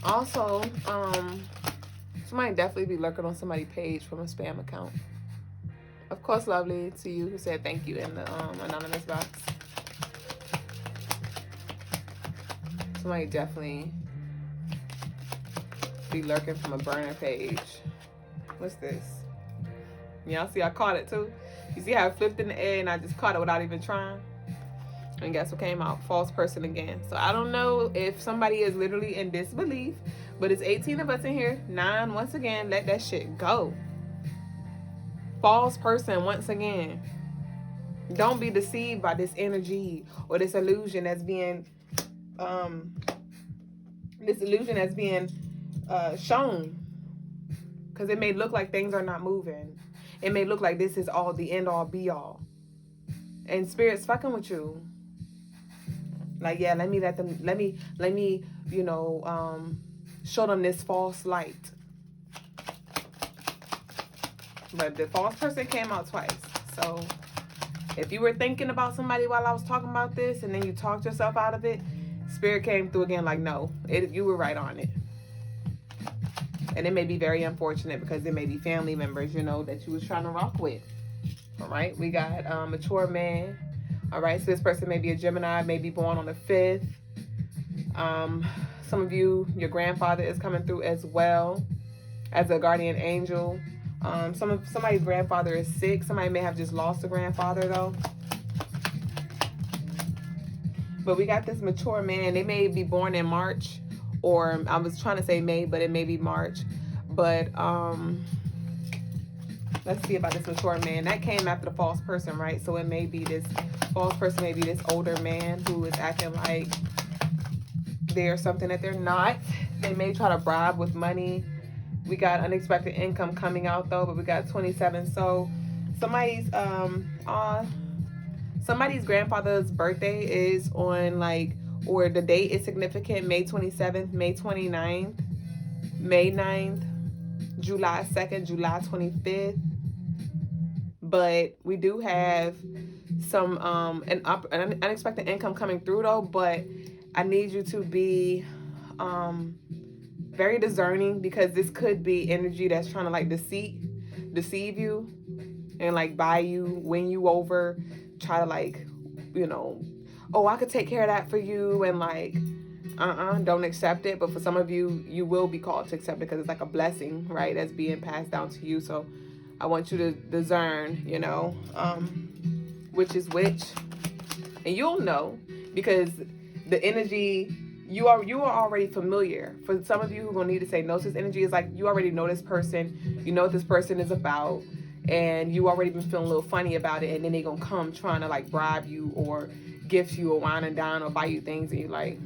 Also, somebody definitely be lurking on somebody's page from a spam account. Of course, lovely to you who said thank you in the anonymous box. Somebody definitely be lurking from a burner page. What's this? Y'all see I caught it too? You see how it flipped in the air and I just caught it without even trying? And guess what came out? False person again. So I don't know if somebody is literally in disbelief, but it's 18 of us in here. 9, once again, let that shit go. False person once again. Don't be deceived by this energy or this illusion that's being shown. Because it may look like things are not moving. It may look like this is all the end all be all. And spirit's fucking with you. Like, yeah, let me, you know, show them this false light. But the false person came out twice. So if you were thinking about somebody while I was talking about this and then you talked yourself out of it, spirit came through again like, no, you were right on it. And it may be very unfortunate because there may be family members, you know, that you was trying to rock with. All right, we got mature man. All right, so this person may be a Gemini, may be born on the 5th. Some of you, your grandfather is coming through as well as a guardian angel. Somebody's grandfather is sick. Somebody may have just lost a grandfather though. But we got this mature man. They may be born in March, or I was trying to say May, but it may be March. But let's see about this mature man. That came after the false person, right? So it may be this false person, maybe this older man who is acting like they're something that they're not. They may try to bribe with money. We got unexpected income coming out though, but we got 27. So somebody's grandfather's birthday is on like, or the date is significant, May 27th, May 29th, May 9th, July 2nd, July 25th. But we do have some an unexpected income coming through though, but I need you to be very discerning, because this could be energy that's trying to like deceive you and like buy you, win you over, try to like, you know, oh, I could take care of that for you, and like don't accept it. But for some of you, you will be called to accept it because it's like a blessing, right, that's being passed down to you. So I want you to discern, you know, which is which, and you'll know because the energy you are already familiar. For some of you who are gonna need to say no to this energy, it's like you already know this person, you know what this person is about, and you already been feeling a little funny about it, and then they gonna come trying to like bribe you or gift you a wine and dine or buy you things, and you're like,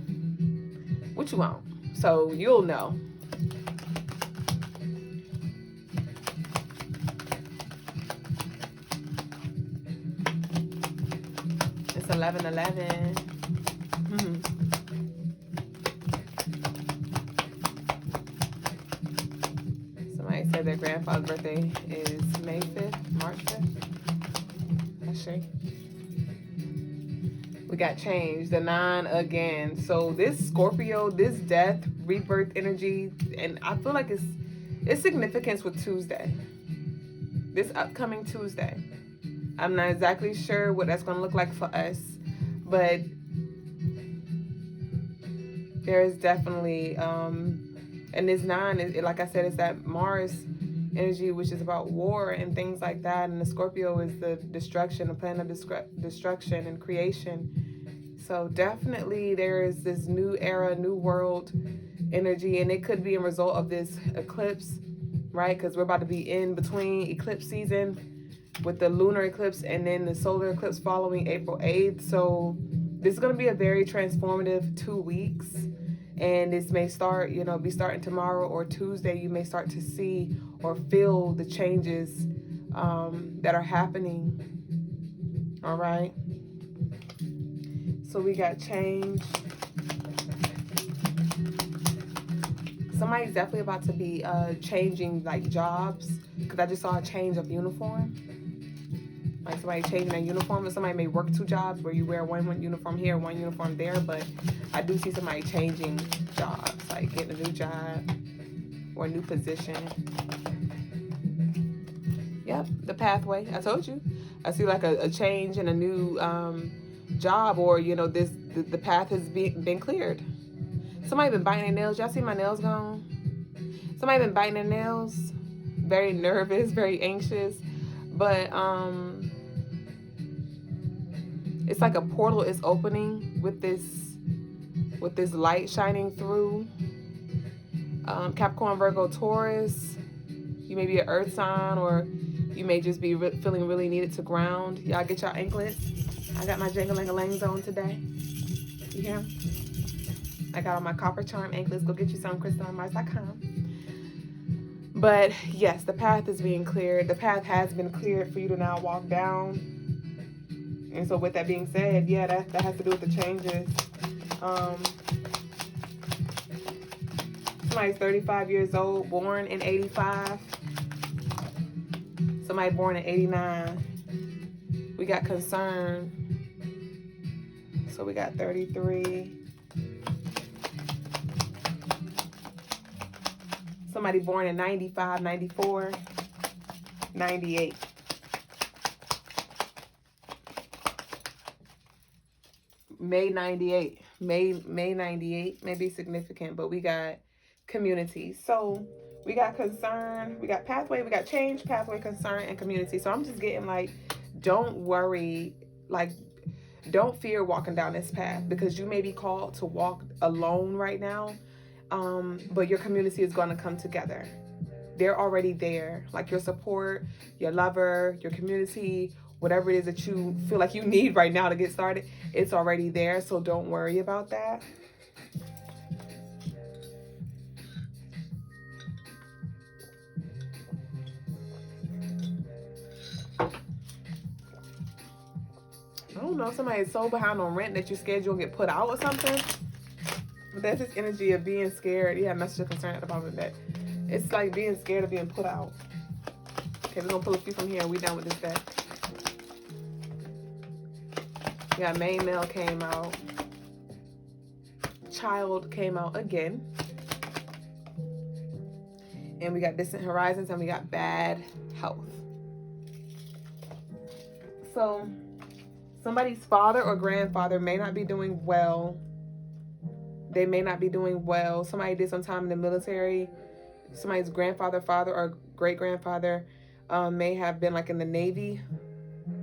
what you want? So you'll know. It's 11/11. Somebody said their grandfather's birthday is May 5th, March 5th. That's true. We got changed, the 9 again. So this Scorpio, this death, rebirth energy, and I feel like it's significance with Tuesday. This upcoming Tuesday. I'm not exactly sure what that's going to look like for us, but there is definitely, and this 9, like I said, it's that Mars energy, which is about war and things like that, and the Scorpio is the destruction, the planet of destruction and creation. So definitely there is this new era, new world energy, and it could be a result of this eclipse, right? Because we're about to be in between eclipse season with the lunar eclipse and then the solar eclipse following April 8th. So this is going to be a very transformative 2 weeks, and this may start, be starting tomorrow or Tuesday. You may start to see or feel the changes that are happening. All right. So we got change. Somebody's definitely about to be changing like jobs, because I just saw a change of uniform. Like somebody changing their uniform, and somebody may work 2 jobs where you wear one uniform here, one uniform there, but I do see somebody changing jobs, like getting a new job or a new position. Yep, the pathway. I told you. I see like a change in a new job, or the path has been cleared. Somebody been biting their nails. Y'all see my nails gone? Somebody been biting their nails. Very nervous, very anxious, but it's like a portal is opening with this light shining through. Capricorn, Virgo, Taurus. You may be an earth sign, or you may just be feeling really needed to ground. Y'all get y'all anklets. I got my jangle-lang-a-langs on today. You hear? I got all my copper charm anklets. Go get you some, CrystaLineMars.com. But yes, the path is being cleared. The path has been cleared for you to now walk down. And so with that being said, yeah, that has to do with the changes. Somebody's 35 years old, born in 85. Somebody born in 89. We got concern. So we got 33. Somebody born in 95, 94, 98. May 98. May 98 may be significant, but we got community. So we got concern, we got pathway, we got change, pathway, concern, and community. So I'm just getting like, don't worry, like, don't fear walking down this path, because you may be called to walk alone right now, but your community is going to come together. They're already there, like your support, your lover, your community, whatever it is that you feel like you need right now to get started, it's already there. So don't worry about that. I don't know, somebody's so behind on rent that you're scared you'll get put out or something. But that's this energy of being scared. Yeah, message of concern at the bottom of that. It's like being scared of being put out. Okay, we're gonna pull a few from here. We done with this deck. Yeah, main male came out. Child came out again. And we got distant horizons, and we got bad health. So somebody's father or grandfather may not be doing well. They may not be doing well. Somebody did some time in the military. Somebody's grandfather, father, or great-grandfather may have been like in the Navy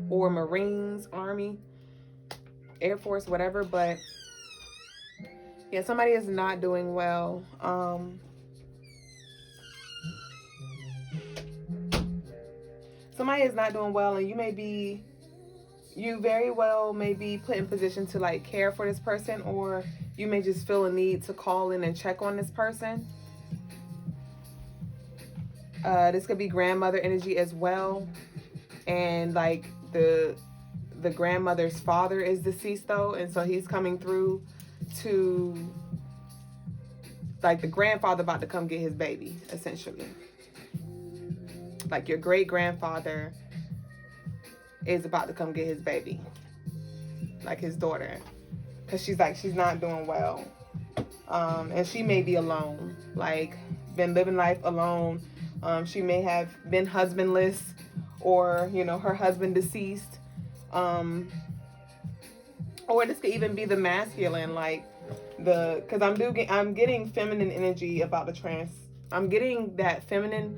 or Marines, Army, Air Force, whatever. But Yeah, somebody is not doing well. Somebody is not doing well, and you very well may be put in position to like care for this person, or you may just feel a need to call in and check on this person. This could be grandmother energy as well, and like the grandmother's father is deceased though, and so he's coming through to, like, the grandfather about to come get his baby, essentially. Like your great grandfather is about to come get his baby, like his daughter, because she's not doing well, and she may be alone, like been living life alone. She may have been husbandless, or her husband deceased, or this could even be the masculine, like because I'm getting feminine energy about the trans. I'm getting that feminine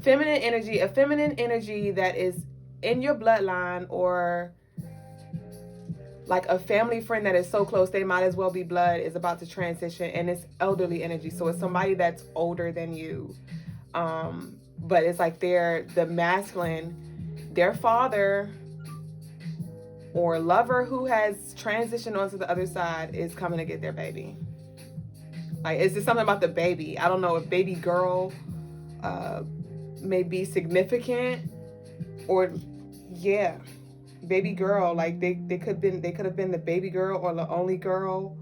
energy, a feminine energy that is in your bloodline, or like a family friend that is so close they might as well be blood, is about to transition, and it's elderly energy. So it's somebody that's older than you, but it's like the masculine, their father or lover who has transitioned onto the other side is coming to get their baby. Like, it's just something about the baby. I don't know if baby girl may be significant, or baby girl, like they could have been the baby girl or the only girl,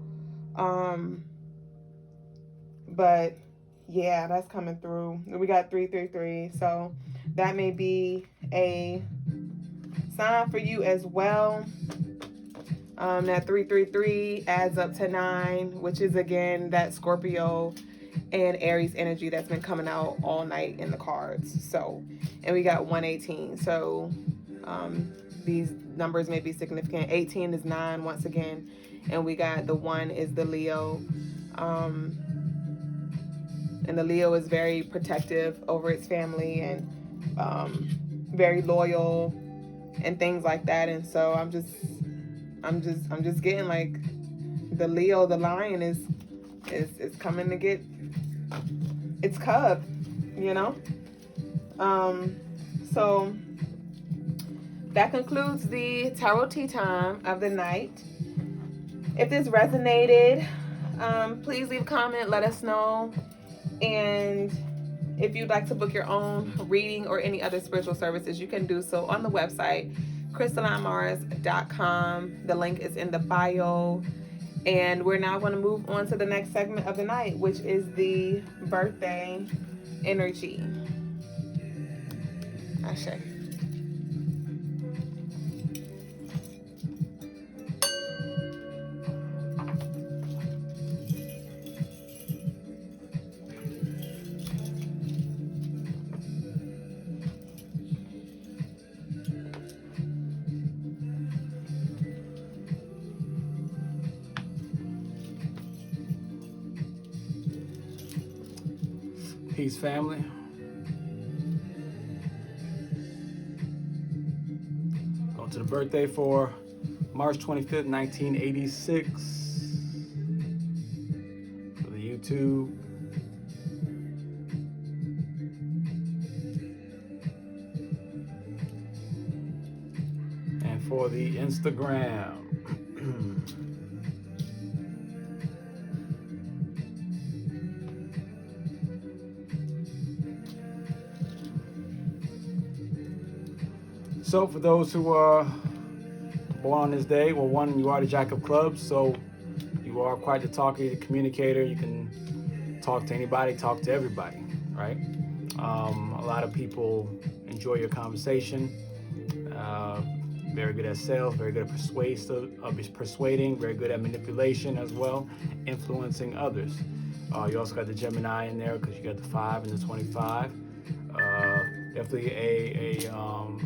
but yeah, that's coming through. We got 333, so that may be a sign for you as well. That 333 adds up to 9, which is again that Scorpio and Aries energy that's been coming out all night in the cards. So, and we got 118. So these numbers may be significant. 18 is 9 once again, and we got the 1 is the Leo. And the Leo is very protective over its family, and very loyal and things like that. And so I'm just getting like the Leo, the lion is coming to get its cub, so that concludes the tarot tea time of the night. If this resonated, please leave a comment, let us know. And if you'd like to book your own reading or any other spiritual services, you can do so on the website, crystalinemars.com. The link is in the bio. And we're now going to move on to the next segment of the night, which is the birthday energy. Ashe. Peace, family. Going to the birthday for March 25th, 1986. For the YouTube. And for the Instagram. So for those who are born on this day, well, one, you are the Jack of Clubs, so you are quite the talker, the communicator. You can talk to anybody, talk to everybody, right? A lot of people enjoy your conversation. Very good at sales, very good at persuading, very good at manipulation as well, influencing others. You also got the Gemini in there because you got the 5 and the 25. Definitely a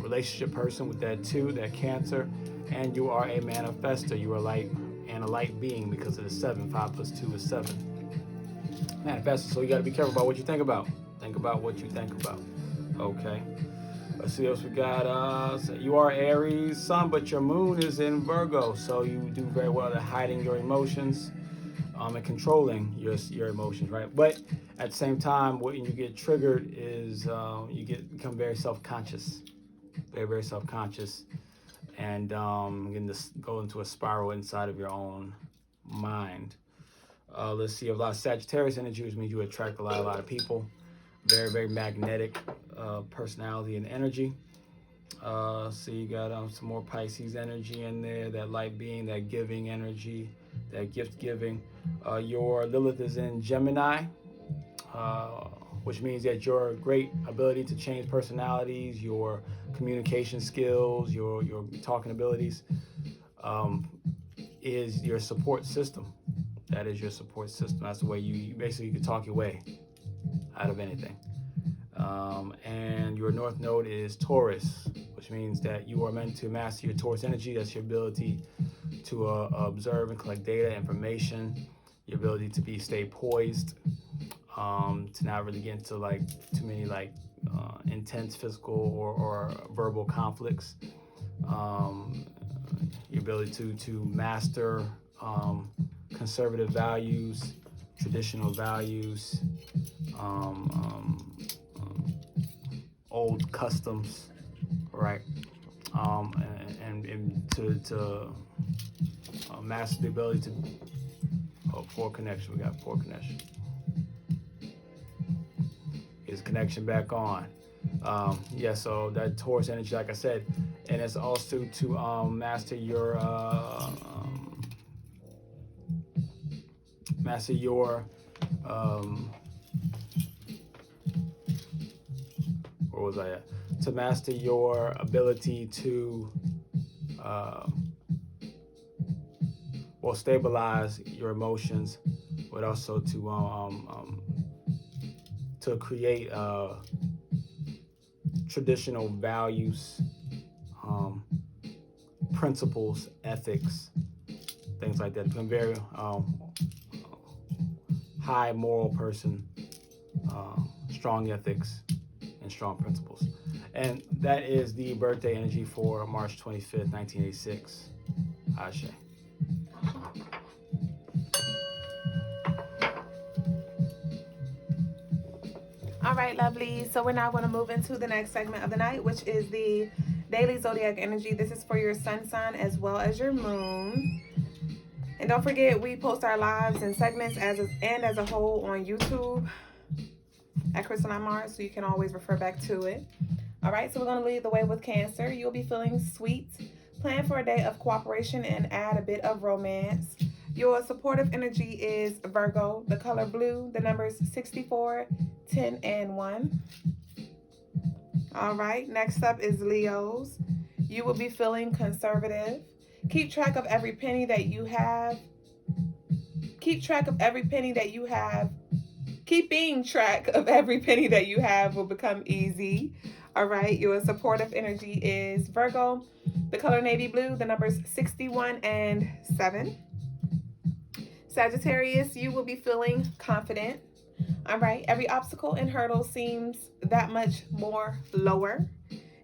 relationship person with that 2, that Cancer, and you are a manifester. You are light and a light being because of the 7. 5 plus 2 is 7. Manifester. So you got to be careful about what you think about. Think about what you think about. Okay. Let's see what else we got. So you are Aries Sun, but your moon is in Virgo, so you do very well at hiding your emotions. and controlling your emotions, right? But at the same time, when you get triggered is you become very self-conscious, very self-conscious, and can just go into a spiral inside of your own mind. Let's see, a lot of Sagittarius energy, which means you attract a lot of people. Very magnetic personality and energy. So you got some more Pisces energy in there, that light being, that giving energy, that gift giving. Your Lilith is in Gemini, which means that your great ability to change personalities, your communication skills, your talking abilities, is your support system. That is your support system. That's the way you basically can talk your way out of anything. And your North Node is Taurus, which means that you are meant to master your Taurus energy. That's your ability to observe and collect data, information, your ability to stay poised, to not really get into too many intense physical or verbal conflicts. Your ability to master conservative values, traditional values, old customs, right? And to master the ability to poor connection. We got poor connection. Is connection back on? So that Taurus energy, like I said, and it's also to master your where was I at? To master your ability to stabilize your emotions, but also to create traditional values, principles, ethics, things like that. Become very high moral person, strong ethics, and strong principles. And that is the birthday energy for March 25th, 1986. Ashe. All right, lovely. So we're now going to move into the next segment of the night, which is the daily zodiac energy. This is for your sun sign as well as your moon. And don't forget, we post our lives and segments as a whole on YouTube at Crystaline Mars, so you can always refer back to it. All right, so we're going to lead the way with Cancer. You'll be feeling sweet. Plan for a day of cooperation and add a bit of romance. Your supportive energy is Virgo, the color blue, the numbers 64, 10, and 1. All right, next up is Leos. You will be feeling conservative. Keep track of every penny that you have. Keeping track of every penny that you have will become easy. All right, your supportive energy is Virgo, the color navy blue, the numbers 61 and 7. Sagittarius, you will be feeling confident. All right, every obstacle and hurdle seems that much more lower.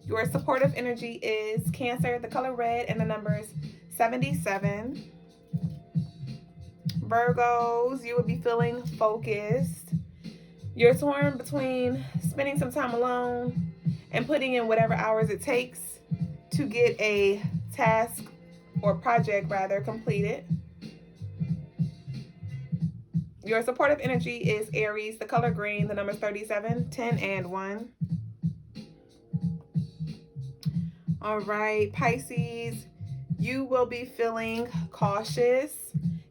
Your supportive energy is Cancer, the color red, and the numbers 77. Virgos, you will be feeling focused. You're torn between spending some time alone and putting in whatever hours it takes to get a task or project completed. Your supportive energy is Aries, the color green, the numbers 37, 10, and 1. All right, Pisces, you will be feeling cautious.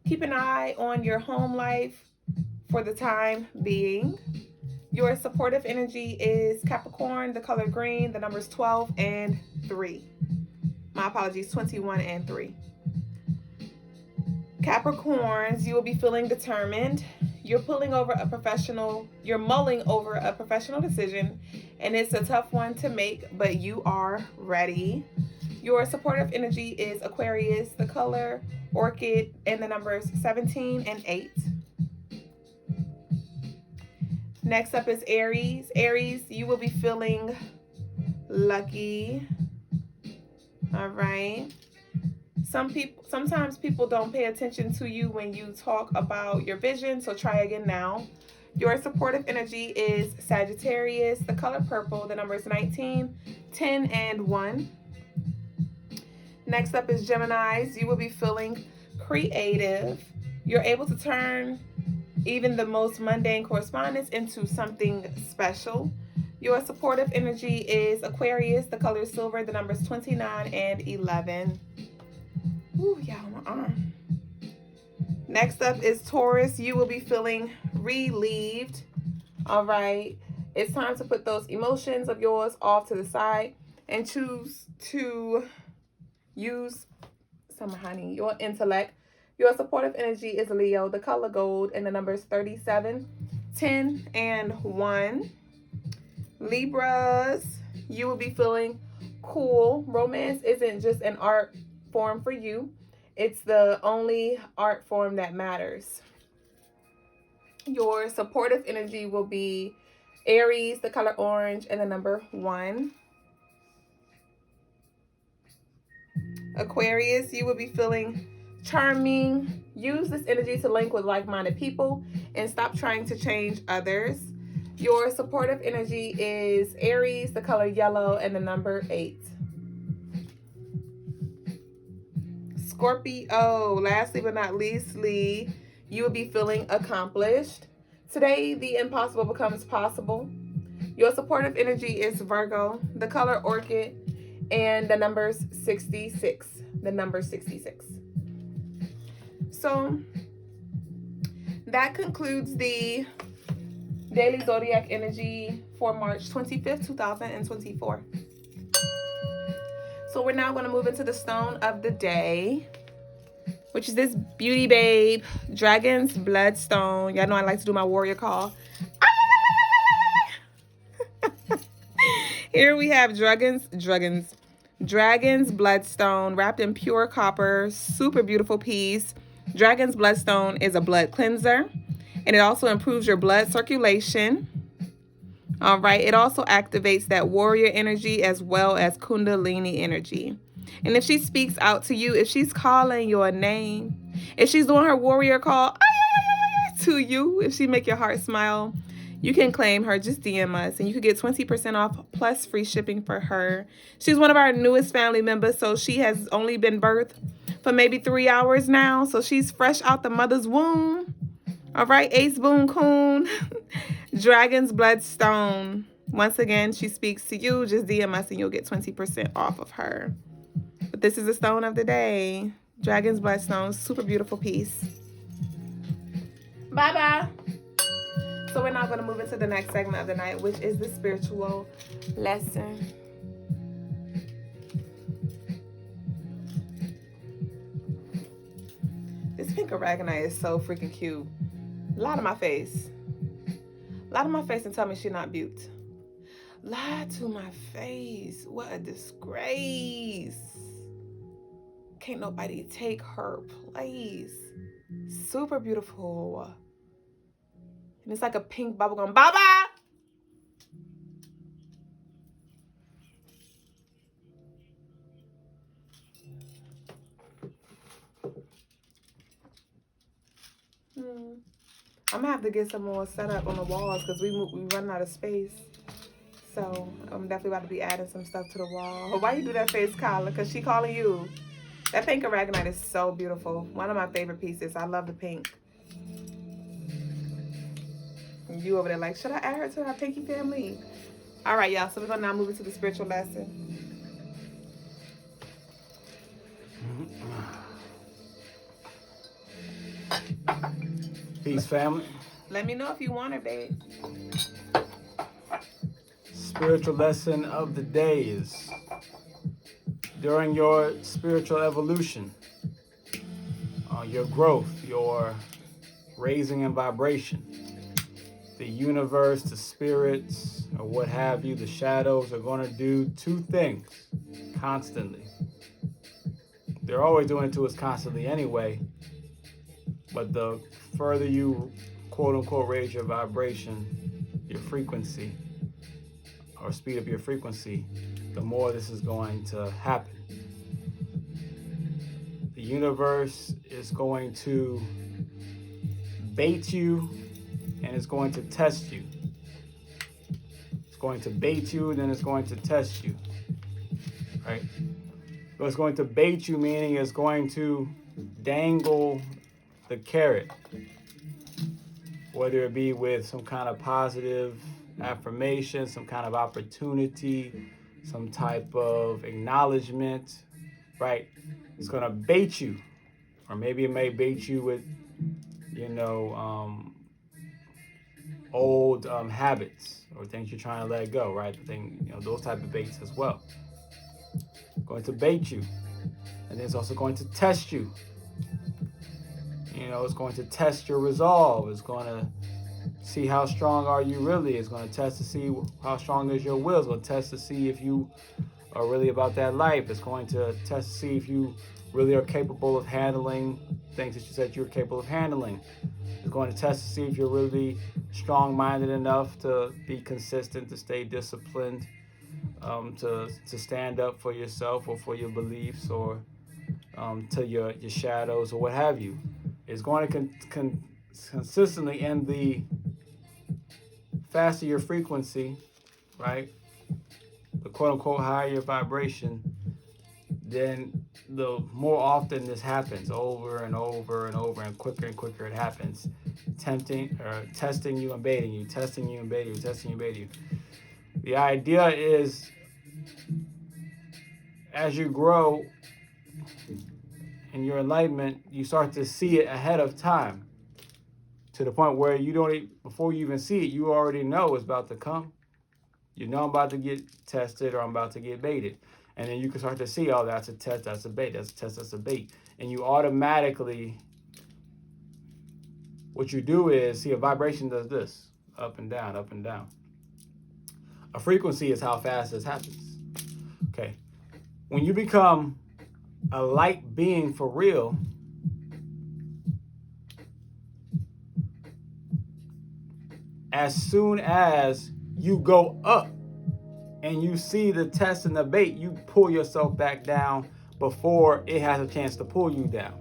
Keep an eye on your home life for the time being. Your supportive energy is Capricorn, the color green, the numbers 12 and 3. My apologies, 21 and 3. Capricorns, you will be feeling determined. You're mulling over a professional decision, and it's a tough one to make, but you are ready. Your supportive energy is Aquarius, the color orchid, and the numbers 17 and 8. Next up is Aries. Aries, you will be feeling lucky. All right. Sometimes people don't pay attention to you when you talk about your vision, so try again now. Your supportive energy is Sagittarius, the color purple, the numbers 19, 10, and 1. Next up is Geminis. You will be feeling creative. You're able to turn even the most mundane correspondence into something special. Your supportive energy is Aquarius, the color is silver, the numbers 29 and 11. Ooh, yeah, on my arm. Next up is Taurus. You will be feeling relieved. All right. It's time to put those emotions of yours off to the side and choose to use your intellect. Your supportive energy is Leo, the color gold, and the numbers 37, 10, and 1. Libras, you will be feeling cool. Romance isn't just an art form for you. It's the only art form that matters. Your supportive energy will be Aries, the color orange, and the number 1. Aquarius, you will be feeling charming. Use this energy to link with like-minded people and stop trying to change others. Your supportive energy is Aries, the color yellow, and the number 8. Scorpio, lastly but not leastly, you will be feeling accomplished. Today, the impossible becomes possible. Your supportive energy is Virgo, the color orchid, and the numbers 66. The number 66. So, that concludes the daily zodiac energy for March 25th, 2024. So we're now going to move into the stone of the day, which is this Beauty Babe Dragon's Bloodstone. Y'all know I like to do my warrior call. Here we have Dragon's Bloodstone wrapped in pure copper. Super beautiful piece. Dragon's Bloodstone is a blood cleanser, and it also improves your blood circulation. All right. It also activates that warrior energy as well as Kundalini energy. And if she speaks out to you, if she's calling your name, if she's doing her warrior call to you, if she make your heart smile, you can claim her. Just DM us and you can get 20% off plus free shipping for her. She's one of our newest family members, so she has only been birthed for maybe 3 hours now. So she's fresh out the mother's womb. All right, Ace Boon Coon. Dragon's Bloodstone. Once again, she speaks to you. Just DM us and you'll get 20% off of her. But this is the stone of the day. Dragon's Bloodstone. Super beautiful piece. Bye-bye. So we're now going to move into the next segment of the night, which is the spiritual lesson. This pink aragonite is so freaking cute. Lie to my face. Lie to my face and tell me she's not beaut. Lie to my face. What a disgrace. Can't nobody take her place. Super beautiful. And it's like a pink bubblegum. Bye-bye. I'm gonna have to get some more set up on the walls because we run out of space. So I'm definitely about to be adding some stuff to the wall. Why you do that face, Kyla? Because she calling you. That pink aragonite is so beautiful. One of my favorite pieces. I love the pink. And you over there like, should I add her to our pinky family? All right, y'all. So we're gonna now move into the spiritual lesson. Peace, family. Let me know if you want it, babe. Spiritual lesson of the day is during your spiritual evolution, your growth, your raising in vibration, the universe, the spirits, or what have you, the shadows are going to do two things constantly. They're always doing it to us constantly anyway, but the further you, quote unquote, raise your vibration, your frequency, or speed up your frequency, the more this is going to happen. universe is going to bait you and it's going to test you. It's going to bait you, then it's going to test you. Right? So it's going to bait you, meaning it's going to dangle the carrot, whether it be with some kind of positive affirmation, some kind of opportunity, some type of acknowledgement, right? It's going to bait you, or maybe it may bait you with, old habits or things you're trying to let go, right? Those type of baits as well. Going to bait you, and then it's also going to test you. It's going to test your resolve. It's going to see how strong are you really. It's going to test to see how strong is your will. It's going to test to see if you are really about that life. It's going to test to see if you really are capable of handling things that you said you're capable of handling. It's going to test to see if you're really strong-minded enough to be consistent, to stay disciplined, to stand up for yourself or for your beliefs or to your shadows or what have you. It's going to consistently, and the faster your frequency, right, the quote-unquote higher your vibration, then the more often this happens, over and over and over, and quicker it happens, testing you and baiting you, testing you and baiting you, testing you and baiting you. The idea is, as you grow in your enlightenment, you start to see it ahead of time, to the point where before you even see it, you already know it's about to come. You know I'm about to get tested, or I'm about to get baited. And then you can start to see, oh, that's a test, that's a bait, that's a test, that's a bait. And you automatically, what you do is, see, a vibration does this, up and down, up and down. A frequency is how fast this happens. Okay. When you become a light being for real, as soon as you go up and you see the test and the bait, you pull yourself back down before it has a chance to pull you down.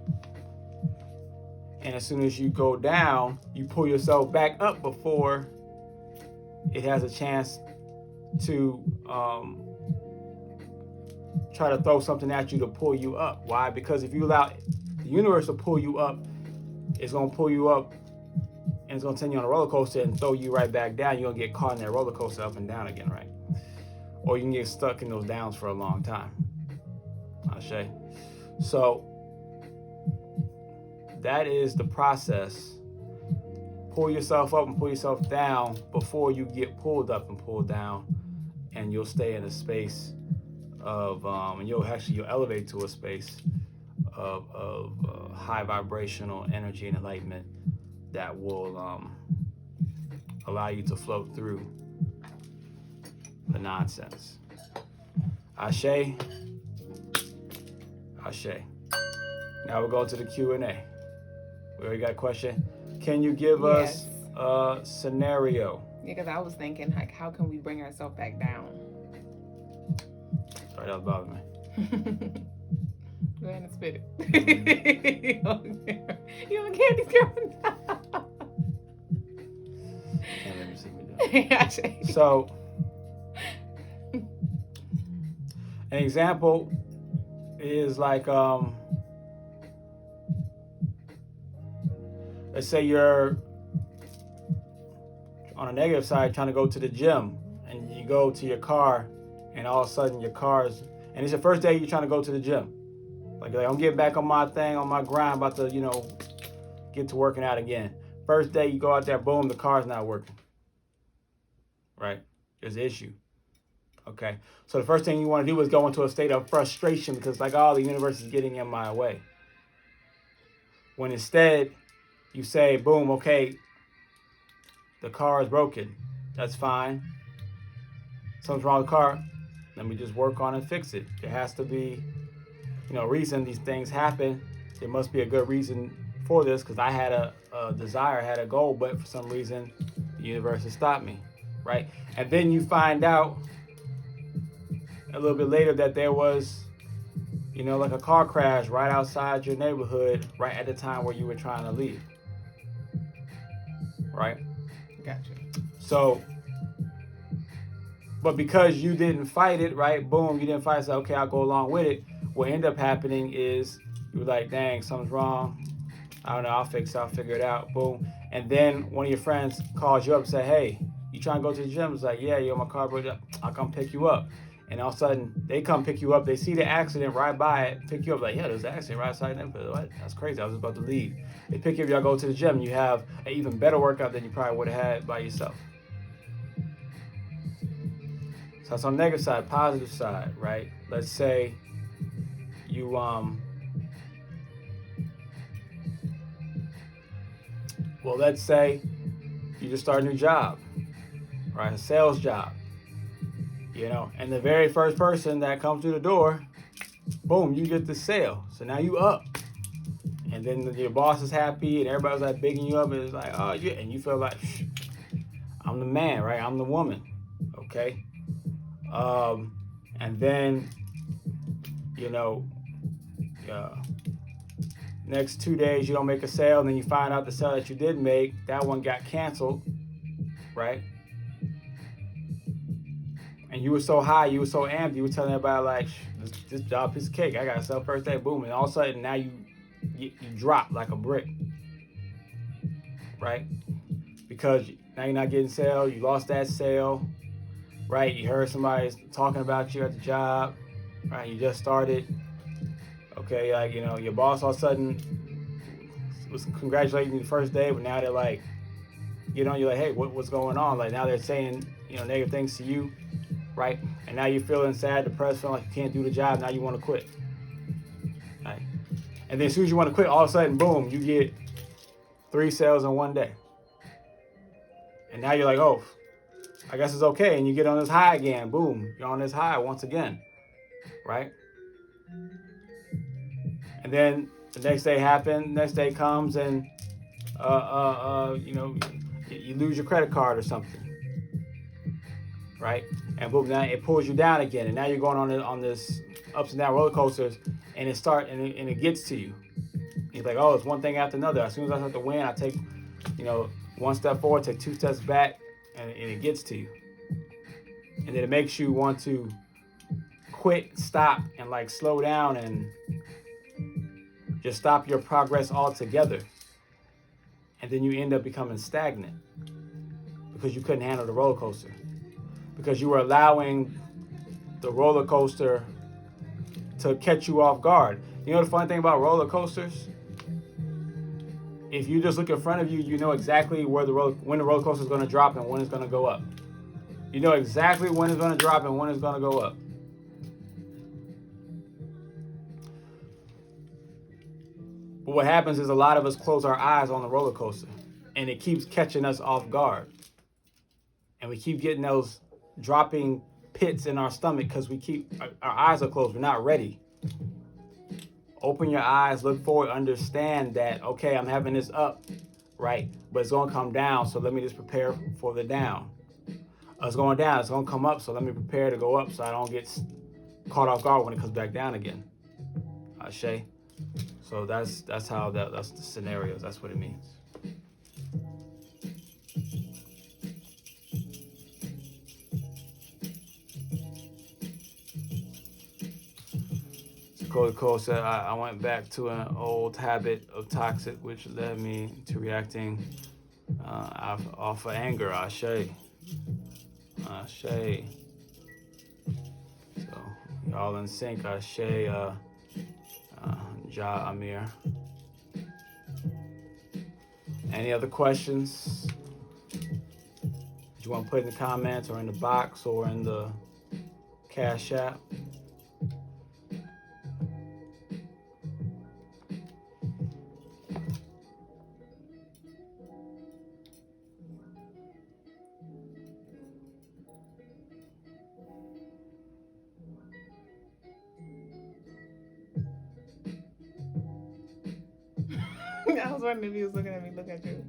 And as soon as you go down, you pull yourself back up before it has a chance to try to throw something at you to pull you up. Why? Because if you allow the universe to pull you up, it's going to pull you up and it's going to send you on a roller coaster and throw you right back down. You're going to get caught in that roller coaster up and down again, right? Or you can get stuck in those downs for a long time. Ashe. So that is the process. Pull yourself up and pull yourself down before you get pulled up and pulled down, and you'll stay in a space of, and you'll elevate to a space of high vibrational energy and enlightenment that will allow you to float through the nonsense. Ashe. Ashe. Now we'll go to the Q&A. We already got a question. Can you give us a scenario? Yeah, because I was thinking, like, how can we bring ourselves back down? Sorry, that was bothering me. Go ahead and spit it. You don't care, these girls. Can't let me see me do it. So, an example is like, let's say you're on a negative side trying to go to the gym, and you go to your car, and all of a sudden your car's, and it's your first day you're trying to go to the gym. Like I'm getting back on my thing, on my grind, about to, get to working out again. First day you go out there, boom, the car's not working. Right? There's an issue. Okay. So the first thing you want to do is go into a state of frustration because like, oh, the universe is getting in my way. When instead you say, boom, okay, the car is broken. That's fine. Something's wrong with the car. Let me just work on it and fix it. There has to be, reason these things happen. There must be a good reason for this because I had a desire, I had a goal, but for some reason the universe has stopped me, right? And then you find out a little bit later that there was, You know, like a car crash right outside your neighborhood, right at the time where you were trying to leave. Right? Gotcha. So, but because you didn't fight it, right? Boom, you didn't fight it. So, okay, I'll go along with it. What ended up happening is you were like, dang, something's wrong. I don't know, I'll fix it, I'll figure it out. Boom. And then one of your friends calls you up and say, hey, you trying to go to the gym? It's like, yeah, yo, my car broke up. I'll come pick you up. And all of a sudden, they come pick you up. They see the accident right by it, pick you up. Like, yeah, there's an accident right outside them. What? That's crazy. I was about to leave. They pick you up, y'all go to the gym. And you have an even better workout than you probably would have had by yourself. So that's on the negative side. Positive side, right? Let's say you well, let's say you just start a new job, right? A sales job, you know, and the very first person that comes through the door, boom, you get the sale. So now you up. And then your boss is happy and everybody's like bigging you up and it's like, oh, yeah. And you feel like, I'm the man, right? I'm the woman, okay? And then, you know, next 2 days you don't make a sale, and then you find out the sale that you did make, that one got canceled, right? And you were so high, you were so amped, you were telling everybody like, this job piece of cake, I got to sell first day, boom, and all of a sudden now you drop like a brick, right? Because now you're not getting sale, you lost that sale, right? You heard somebody talking about you at the job, right? You just started. Okay, like, you know, your boss all of a sudden was congratulating you the first day, but now they're like, you know, you're like, hey, what's going on? Like, now they're saying, you know, negative things to you, right? And now you're feeling sad, depressed, feeling like you can't do the job. Now you want to quit, right? And then as soon as you want to quit, all of a sudden, boom, you get 3 sales in one day. And now you're like, oh, I guess it's okay. And you get on this high again. Boom, you're on this high once again, right? And then the next day happens, next day comes, and you know, you lose your credit card or something, right? And boom, now it pulls you down again, and now you're going on this ups and down roller coasters, and it gets to you. You're like, oh, it's one thing after another. As soon as I start to win, I take, you know, 1 step forward, take 2 steps back, and it gets to you. And then it makes you want to quit, stop, and like slow down and just stop your progress altogether. And then you end up becoming stagnant because you couldn't handle the roller coaster. Because you were allowing the roller coaster to catch you off guard. You know the funny thing about roller coasters? If you just look in front of you, you know exactly when the roller coaster is going to drop and when it's going to go up. You know exactly when it's going to drop and when it's going to go up. But what happens is a lot of us close our eyes on the roller coaster, and it keeps catching us off guard. And we keep getting those dropping pits in our stomach because our eyes are closed. We're not ready. Open your eyes, look forward, understand that, okay, I'm having this up, right? But it's going to come down, so let me just prepare for the down. It's going down, it's going to come up, so let me prepare to go up so I don't get caught off guard when it comes back down again. Shay. So that's the scenarios. That's what it means. Cole said, I went back to an old habit of toxic, which led me to reacting off of anger. Ashe. So y'all in sync. Ashe. Ja Amir. Any other questions? Do you want to put in the comments or in the box or in the Cash App? I was wondering if he was looking at me, look at you.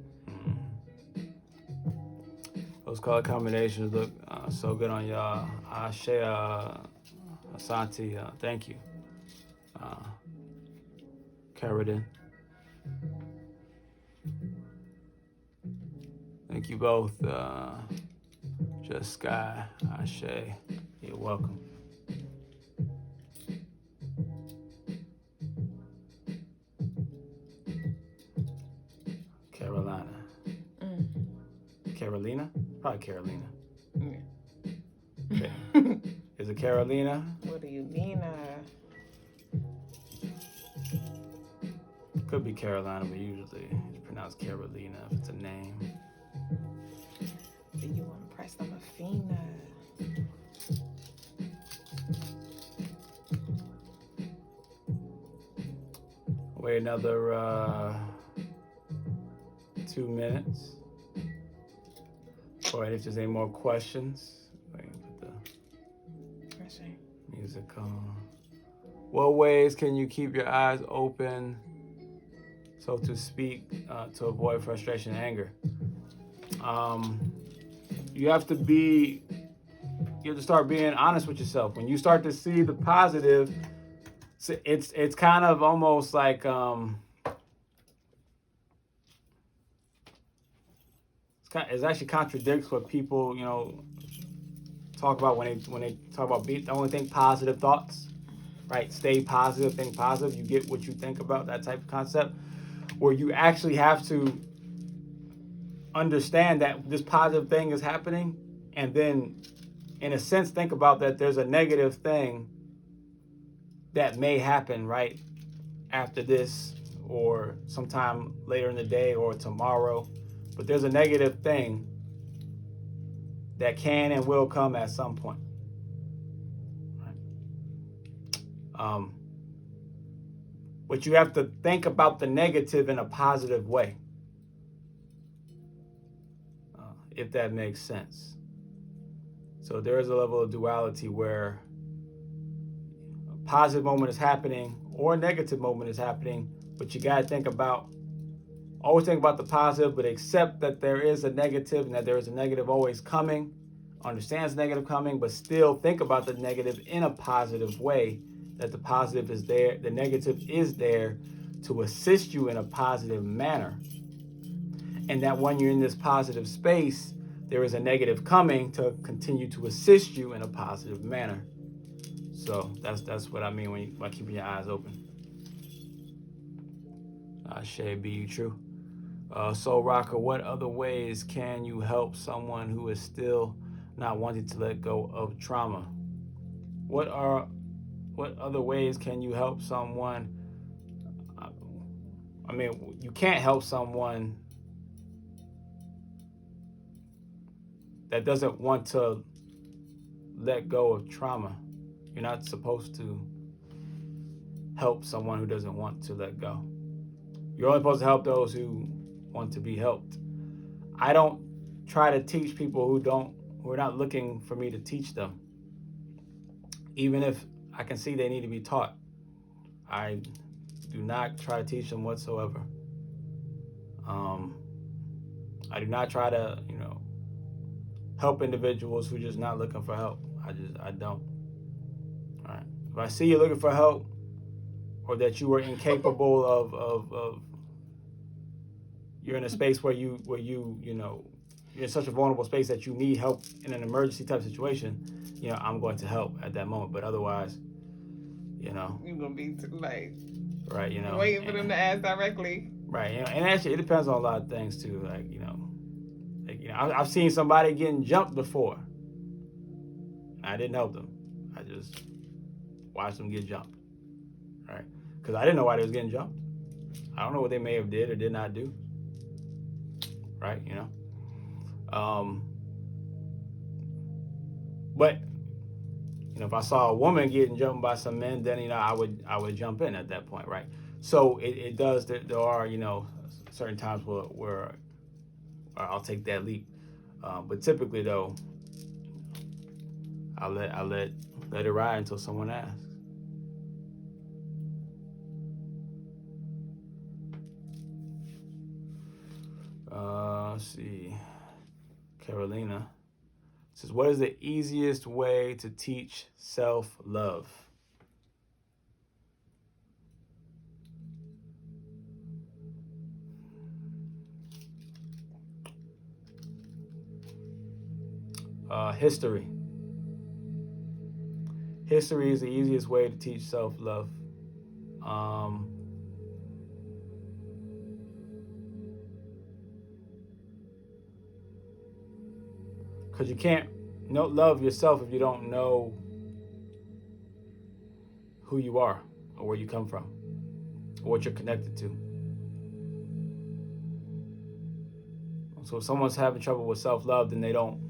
Those color combinations look so good on y'all. Ashe, Asante, thank you. keratin. Thank you both, Just Sky, Ashe. You're welcome. Carolina. Carolina? Probably Carolina. Okay. Is it Carolina? What do you mean? Could be Carolina, but usually it's pronounced Carolina if it's a name. Do you want to press on a Fina? Wait another 2 minutes. All right, if there's any more questions, wait, put the music on. What ways can you keep your eyes open, so to speak, to avoid frustration and anger? You have to start being honest with yourself. When you start to see the positive, it's kind of almost like it actually contradicts what people talk about when they talk about only think positive thoughts, right? Stay positive, think positive. You get what you think about, that type of concept, where you actually have to understand that this positive thing is happening, and then in a sense think about that there's a negative thing that may happen right after this, or sometime later in the day, or tomorrow. But there's a negative thing that can and will come at some point. Right? But you have to think about the negative in a positive way, if that makes sense. So there is a level of duality where a positive moment is happening or a negative moment is happening, but you got to always think about the positive, but accept that there is a negative and that there is a negative always coming. Understands negative coming, but still think about the negative in a positive way, that the positive is there, the negative is there to assist you in a positive manner. And that when you're in this positive space, there is a negative coming to continue to assist you in a positive manner. So that's what I mean by keeping your eyes open. Shay, be you true. Soul Rocker, what other ways can you help someone who is still not wanting to let go of trauma? What other ways can you help someone? I mean, you can't help someone that doesn't want to let go of trauma. You're not supposed to help someone who doesn't want to let go. You're only supposed to help those who want to be helped. I don't try to teach people who are not looking for me to teach them. Even if I can see they need to be taught, I do not try to teach them whatsoever. I do not try to, help individuals who are just not looking for help. I don't. All right. If I see you looking for help, or that you are incapable of you're in a space where you're in such a vulnerable space that you need help in an emergency type situation, I'm going to help at that moment. But otherwise, you're gonna be like, right, waiting for them to ask directly. Right, and actually it depends on a lot of things too. I've seen somebody getting jumped before. I didn't help them. I just watched them get jumped. Right? Because I didn't know why they was getting jumped. I don't know what they may have did or did not do. Right? But if I saw a woman getting jumped by some men, then I would jump in at that point, right? So it does. There are certain times where I'll take that leap. But typically though, I let it ride until someone asks. Let's see. Carolina says, what is the easiest way to teach self-love? History. History is the easiest way to teach self-love. Because you can't love yourself if you don't know who you are or where you come from or what you're connected to. So if someone's having trouble with self-love, then they don't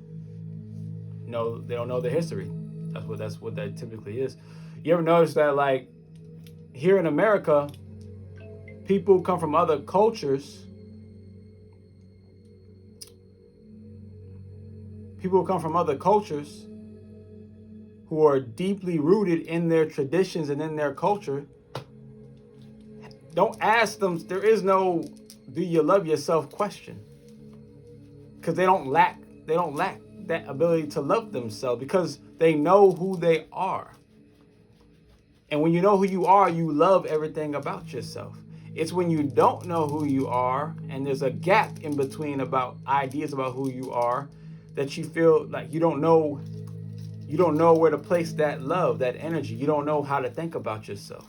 know their history. That's what that typically is. You ever notice that, like, here in America, people come from other cultures. People come from other cultures who are deeply rooted in their traditions and in their culture. Don't ask them. There is no "Do you love yourself?" question, because they don't lack that ability to love themselves, because they know who they are. And when you know who you are, you love everything about yourself. It's when you don't know who you are and there's a gap in between about ideas about who you are that you feel like you don't know where to place that love, that energy. You don't know how to think about yourself,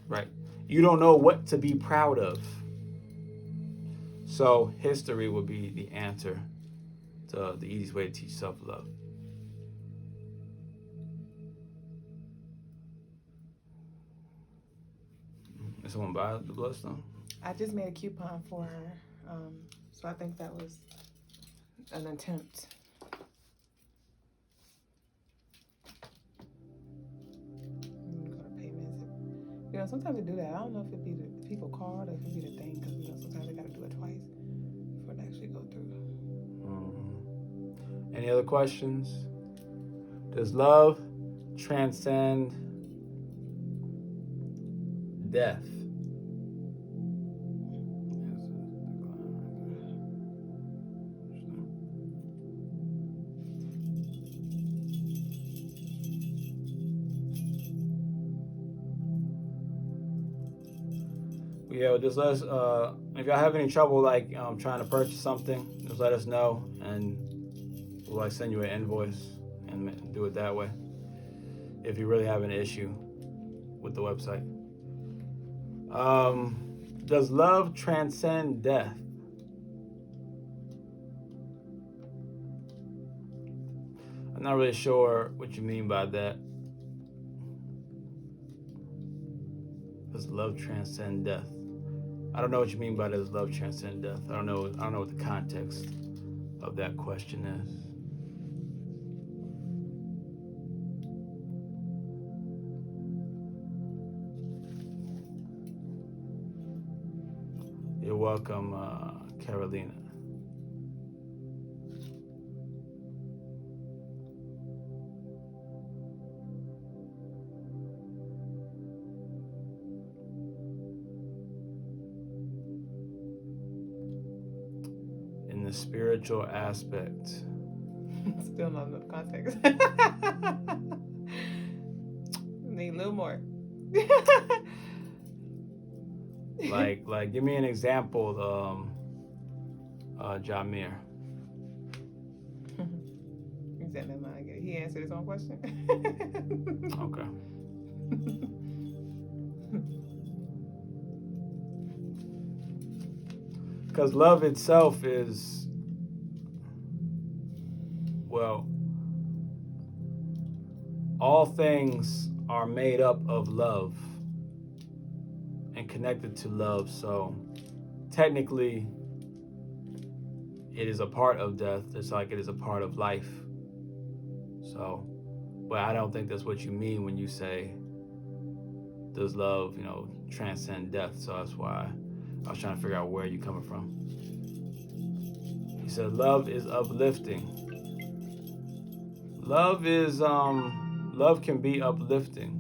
right? You don't know what to be proud of. So history would be the answer to the easiest way to teach self-love. Did someone buy the bloodstone? I just made a coupon for her, so I think that was an attempt. I'm gonna go to payments. Sometimes they do that. I don't know if it be the people card or if it be the thing, because sometimes they gotta do it twice before it actually go through. Mm-hmm. Any other questions? Does love transcend death? Yeah, just let us, if y'all have any trouble, like, trying to purchase something, just let us know, and we'll, like, send you an invoice and do it that way, if you really have an issue with the website. Does love transcend death? I'm not really sure what you mean by that. Does love transcend death? I don't know what you mean by does love transcend death. I don't know what the context of that question is. You're welcome, Carolina. In the spiritual aspect. Still not enough context. Need a little more. like give me an example, Jamir. He said never mind. He answered his own question. Okay. Because love itself is, well, all things are made up of love and connected to love. So technically, it is a part of death, just like it is a part of life. So, but I don't think that's what you mean when you say, does love, transcend death? So that's why I was trying to figure out where you're coming from. You said love is uplifting. Love can be uplifting.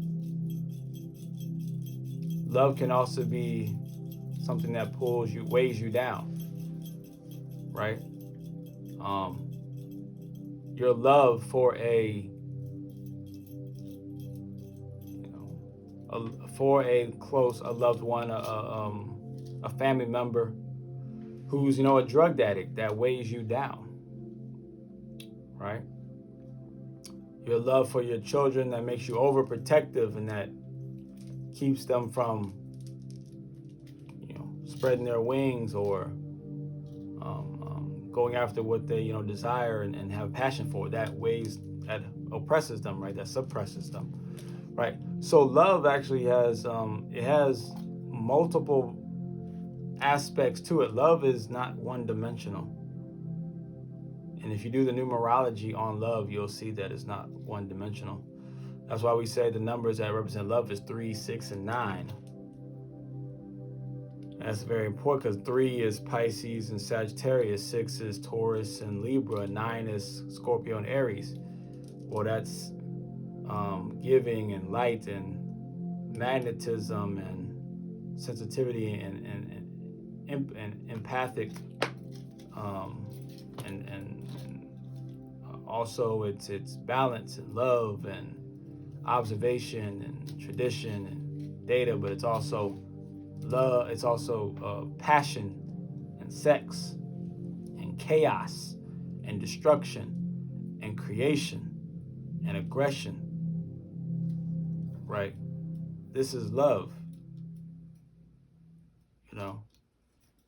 Love can also be something that weighs you down, right? Your love for a loved one, a family member who's, a drug addict, that weighs you down, right? Your love for your children that makes you overprotective and that keeps them from, spreading their wings or going after what they, desire and have passion for. That oppresses them, right? That suppresses them, right? So love actually has multiple aspects to it. Love is not one-dimensional. And if you do the numerology on love, you'll see that it's not one-dimensional. That's why we say the numbers that represent love is 3, 6, and 9. That's very important because 3 is Pisces and Sagittarius, 6 is Taurus and Libra, 9 is Scorpio and Aries. Well, that's giving and light and magnetism and sensitivity and empathic, and also it's balance and love and observation and tradition and data, but it's also love. It's also passion and sex and chaos and destruction and creation and aggression, right? This is love.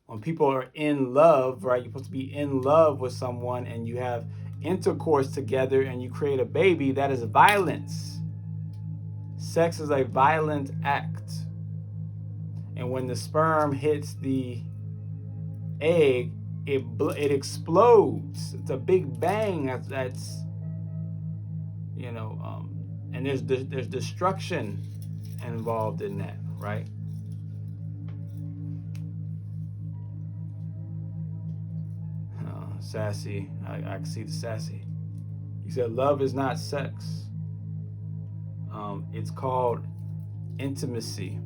When people are in love, right, you're supposed to be in love with someone and you have intercourse together and you create a baby. That is violence. Sex is a violent act. And when the sperm hits the egg, it explodes. It's a big bang. That's and there's destruction involved in that, right? Sassy, I can see the sassy. He said, love is not sex. It's called intimacy.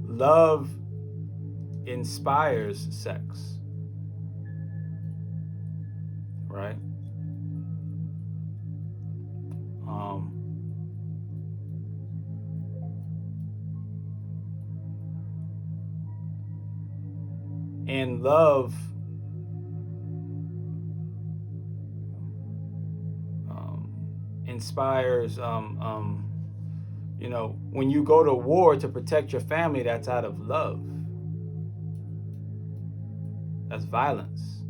Love inspires sex, right? And love inspires, when you go to war to protect your family, that's out of love. That's violence.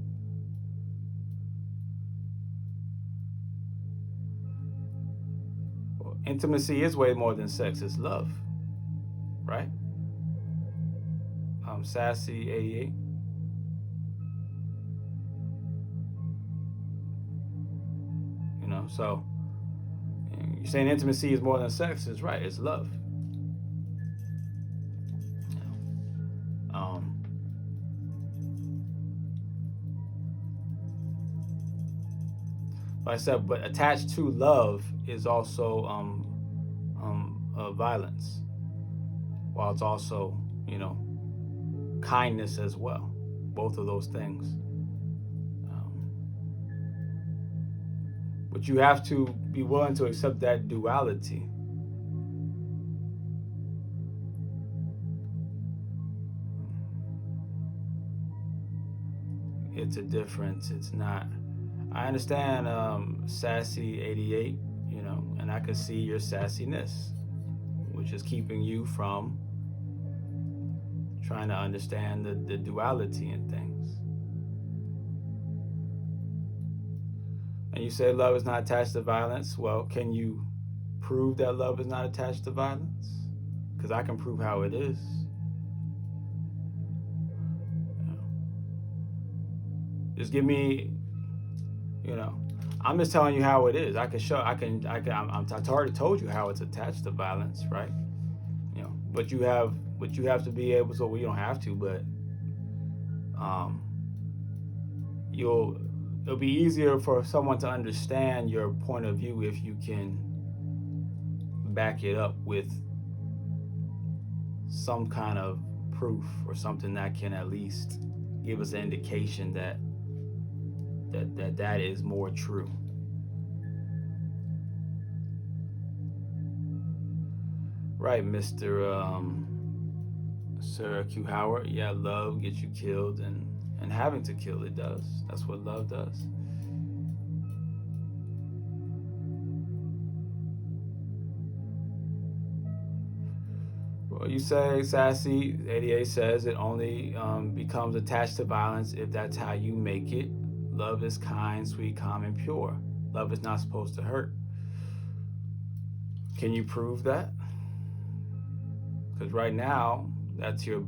Well, intimacy is way more than sex. It's love, right? Sassy 88. So you're saying intimacy is more than sex. Is right. It's love. Like I said, but attached to love is also violence, while it's also kindness as well. Both of those things. But you have to be willing to accept that duality. It's a difference. It's not. I understand Sassy 88, and I can see your sassiness, which is keeping you from trying to understand the duality in things. And you say love is not attached to violence. Well, can you prove that love is not attached to violence? Because I can prove how it is. Just give me, I'm just telling you how it is. I already told you how it's attached to violence, right? But you have to be able to, well, you don't have to, but it'll be easier for someone to understand your point of view if you can back it up with some kind of proof or something that can at least give us an indication that is more true. Right, Mr. Sir Q Howard. Yeah, love gets you killed and having to kill, it does. That's what love does. Well, you say, Sassy, 88 says it only becomes attached to violence if that's how you make it. Love is kind, sweet, calm, and pure. Love is not supposed to hurt. Can you prove that? Because right now, that's you're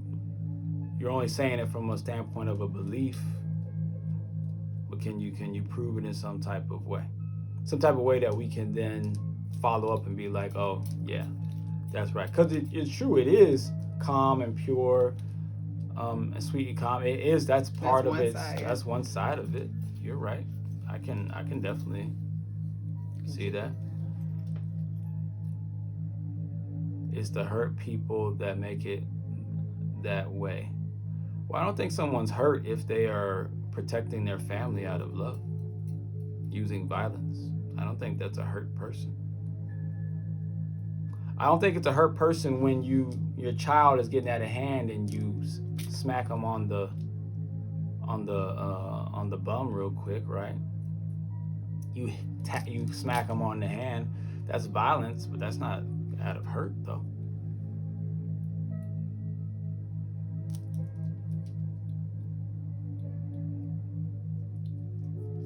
only saying it from a standpoint of a belief. But can you prove it in some type of way? Some type of way that we can then follow up and be like, oh, yeah, that's right. Because it's true, it is calm and pure and sweet and calm. It is, that's part of it. That's one side of it. You're right. I can definitely see that. It's the hurt people that make it that way. Well, I don't think someone's hurt if they are protecting their family out of love, using violence. I don't think that's a hurt person. I don't think it's a hurt person when your child is getting out of hand and you smack them on the bum real quick, right? You smack them on the hand. That's violence, but that's not out of hurt, though.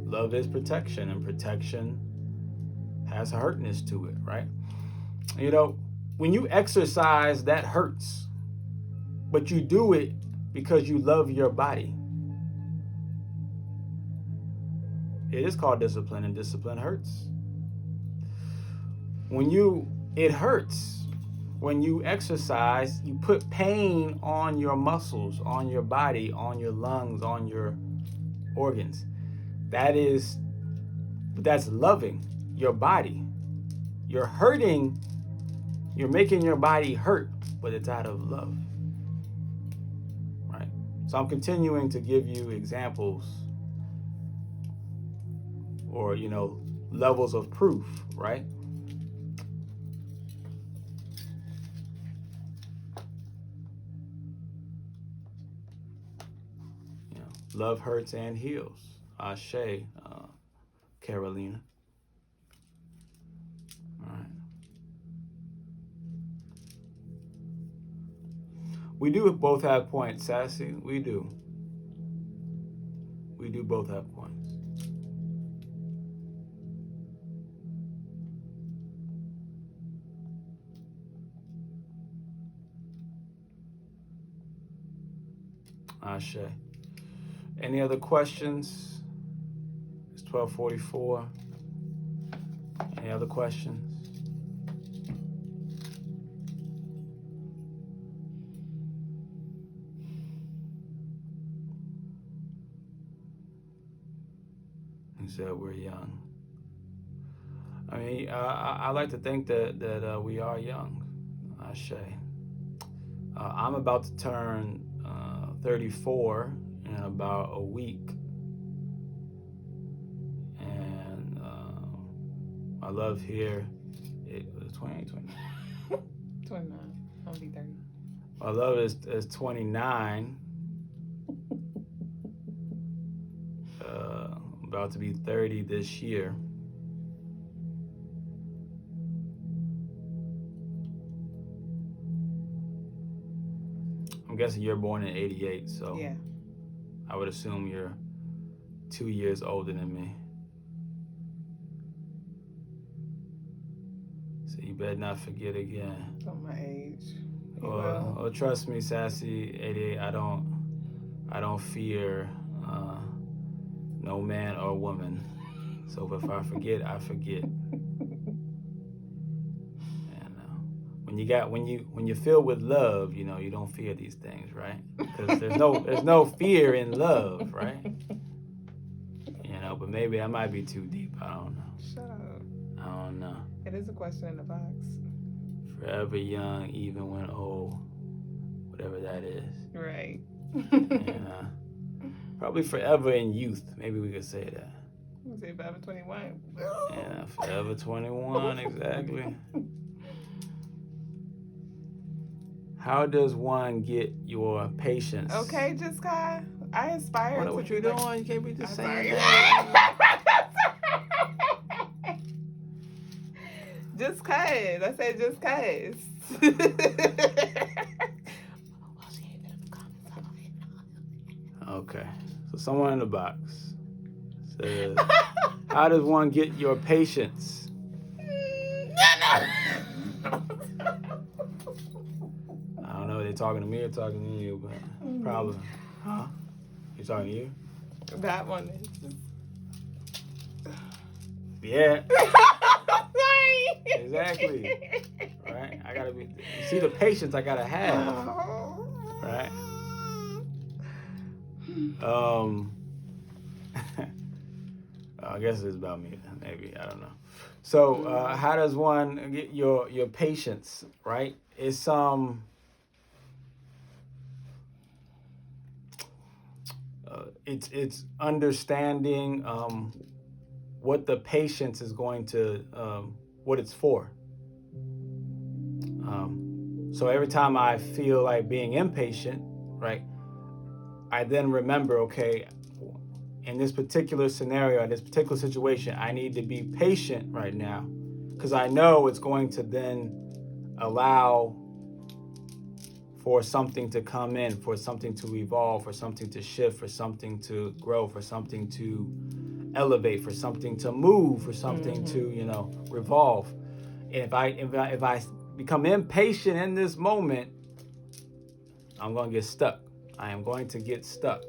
Love is protection, and protection has a hurtness to it, right? You know, when you exercise, that hurts, but you do it because you love your body. It is called discipline, and discipline hurts. It hurts. When you exercise, you put pain on your muscles, on your body, on your lungs, on your organs. That's loving your body. You're hurting, you're making your body hurt, but it's out of love, right? So I'm continuing to give you examples or, levels of proof, right? Love hurts and heals. Ashe, Carolina. All right. We do both have points, Sassy. We do. We do both have points. Ashe. Any other questions? It's 12:44. Any other questions? He said we're young. I mean, I like to think that we are young. Ashe. I'm about to turn 34 in about a week. And I love here. It was 28, 29. I'll be 30. My love is 29. About to be 30 this year. I'm guessing you're born in 88, so yeah. I would assume you're 2 years older than me. So you better not forget again. On my age. Or trust me, Sassy 88, I don't fear no man or woman. So if I forget, I forget. And when you're filled with love, you don't fear these things, right? Because there's no fear in love, right? But maybe I might be too deep. I don't know. Shut up. I don't know. It is a question in the box. Forever young, even when old, whatever that is. Right. Probably forever in youth. Maybe we could say that. You say forever 21. Yeah, forever 21, exactly. How does one get your patience? Okay, just Kai. I aspire. What you doing? You can't be just saying that. Just cause. I said just cause. someone in the box says, how does one get your patience? I don't know if they're talking to me or talking to you, but probably. Huh? You talking to you? That one is. Yeah. Sorry. Exactly. Right? I gotta be. You see the patience I gotta have. Right? I guess it's about me. Maybe, I don't know. So, how does one get your patience? Right? It's it's understanding what the patience is going to what it's for. So every time I feel like being impatient, right, I then remember, okay, in this particular scenario, in this particular situation, I need to be patient right now, because I know it's going to then allow for something to come in, for something to evolve, for something to shift, for something to grow, for something to elevate, for something to move, for something to, revolve. And if I become impatient in this moment, I'm going to get stuck. I am going to get stuck,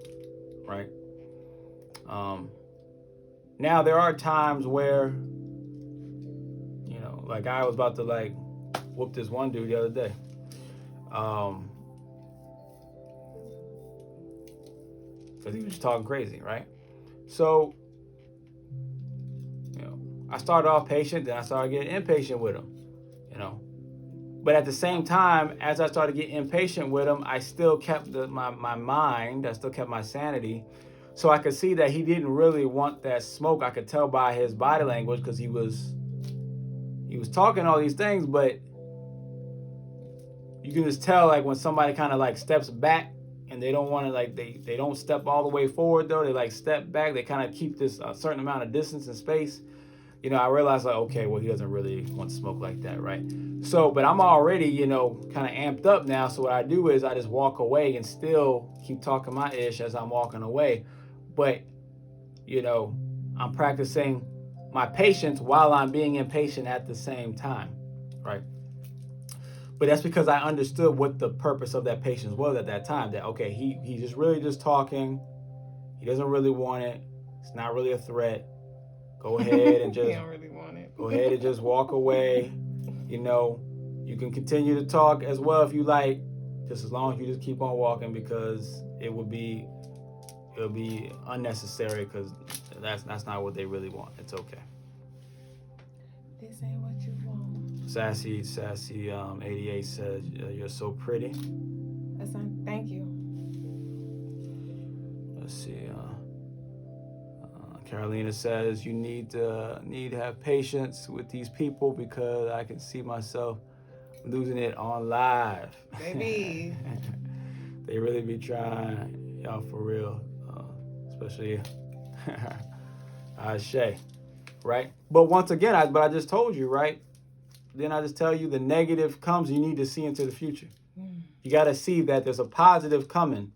right? Now there are times where, like I was about to whoop this one dude the other day. Because he was just talking crazy, right? So, I started off patient, then I started getting impatient with him, But at the same time, as I started getting impatient with him, I still kept my mind, I still kept my sanity. So I could see that he didn't really want that smoke. I could tell by his body language, because he was talking all these things, but you can just tell when somebody kind of steps back and they don't want to they don't step all the way forward though. They step back. They kind of keep this a certain amount of distance and space. I realized okay, well, he doesn't really want to smoke like that, right? So, but I'm already, kind of amped up now. So what I do is I just walk away and still keep talking my ish as I'm walking away. But, I'm practicing my patience while I'm being impatient at the same time, right? But that's because I understood what the purpose of that patience was at that time. That, okay, he's just really just talking. He doesn't really want it. It's not really a threat. Go ahead and just he don't really want it. Go ahead and just walk away. You can continue to talk as well if you like, just as long as you just keep on walking, because it'll be unnecessary, because that's not what they really want. It's okay. This ain't what you want. Sassy 88 says, you're so pretty. Thank you. Let's see. Carolina says, you need to have patience with these people, because I can see myself losing it on live. Baby. They really be trying, y'all, for real. Especially Shay, right? But once again, I just told you, right? Then I just tell you the negative comes, you need to see into the future. You got to see that there's a positive coming.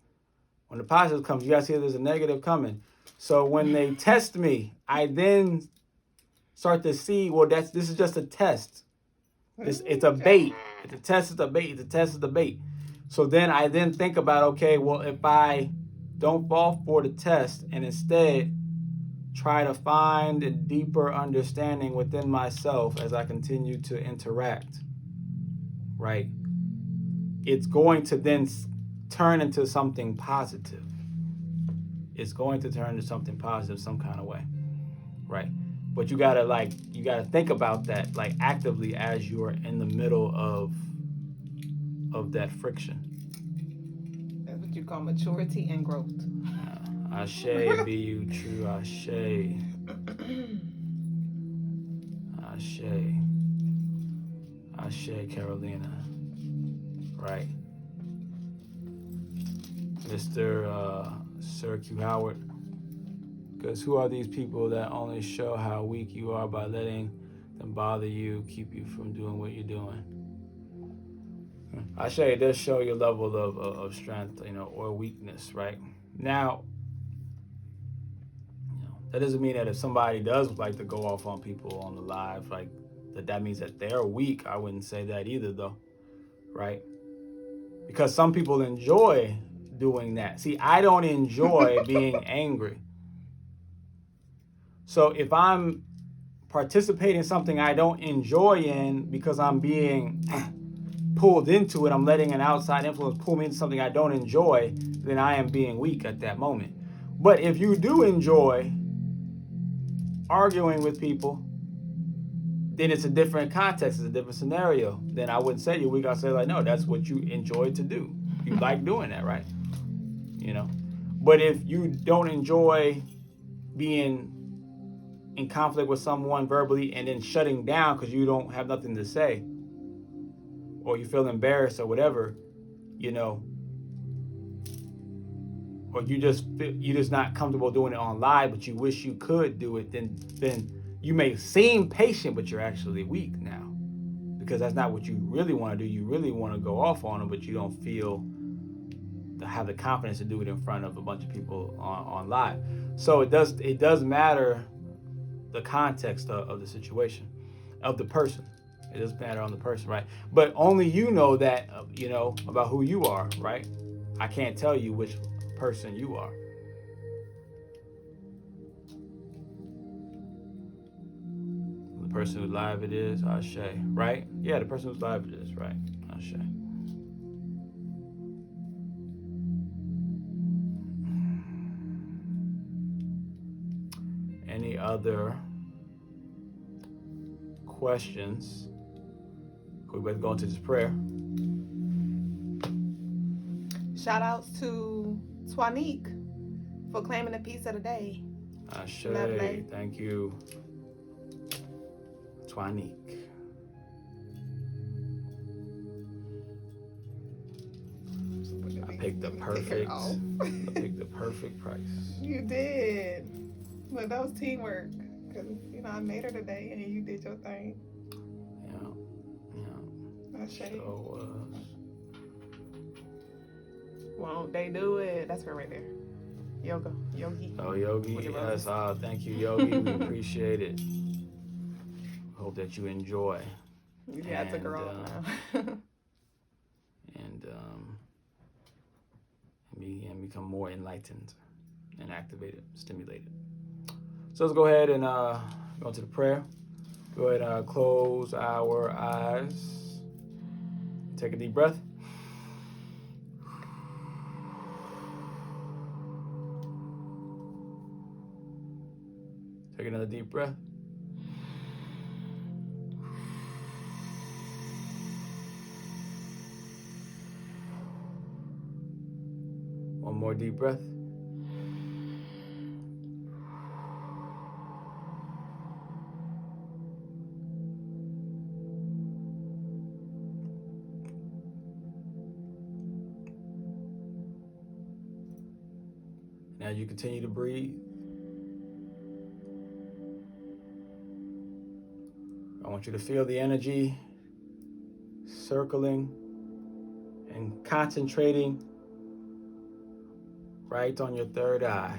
When the positive comes, you got to see that there's a negative coming. So when they test me, I then start to see, well, this is just a test. It's a bait. It's a test, it's a bait. It's a test, it's a bait. So then I think about, okay, well, if I don't fall for the test and instead try to find a deeper understanding within myself as I continue to interact, right? It's going to then turn into something positive. It's going to turn into something positive some kind of way, right? But you gotta think about that actively as you are in the middle of that friction. That's what you call maturity and growth. Ashe, be you true, Ashe. Ashe. Ashe, Carolina. Right. Mr. Sir Q Howard. Because who are these people that only show how weak you are by letting them bother you, keep you from doing what you're doing? Ashe, it does show your level of strength, or weakness, right? Now, That doesn't mean that if somebody does like to go off on people on the live, like that means that they're weak. I wouldn't say that either, though, right? Because some people enjoy doing that. See, I don't enjoy being angry. So if I'm participating in something I don't enjoy in because I'm being pulled into it, I'm letting an outside influence pull me into something I don't enjoy, then I am being weak at that moment. But if you do enjoy arguing with people, then it's a different context, it's a different scenario. Then I wouldn't say you're weak. I'll say, like, no, that's what you enjoy to do. You like doing that, right? You know. But if you don't enjoy being in conflict with someone verbally and then shutting down because you don't have nothing to say, or you feel embarrassed or whatever, you know, or you're just not comfortable doing it on live, but you wish you could do it, then you may seem patient, but you're actually weak now, because that's not what you really want to do. You really want to go off on them, but you don't feel to have the confidence to do it in front of a bunch of people on live. So it does matter the context of the situation, of the person. It doesn't matter on the person, right? But only you know that, you know, about who you are, right? I can't tell you which person you are. The person who's live it is, Ashe, right? Yeah, the person who's live it is, right? Ashe. Any other questions? We better go into this prayer. Shout outs to Twanique for claiming the piece of the day. Ashe, Lovely. thank you, Twanique. I picked the perfect price. You did. But that was teamwork. Because, you know, I made her today and you did your thing. Yeah. Ashe. So, Won't they do it? That's her right there. Yogi. Oh, Yogi, yes. Thank you, Yogi. We appreciate it. Hope that you enjoy. Yeah, I took her off now. and become more enlightened and activated, stimulated. So let's go ahead and go into the prayer. Go ahead and close our eyes. Take a deep breath. Take another deep breath. One more deep breath. Now you continue to breathe. I want you to feel the energy circling and concentrating right on your third eye.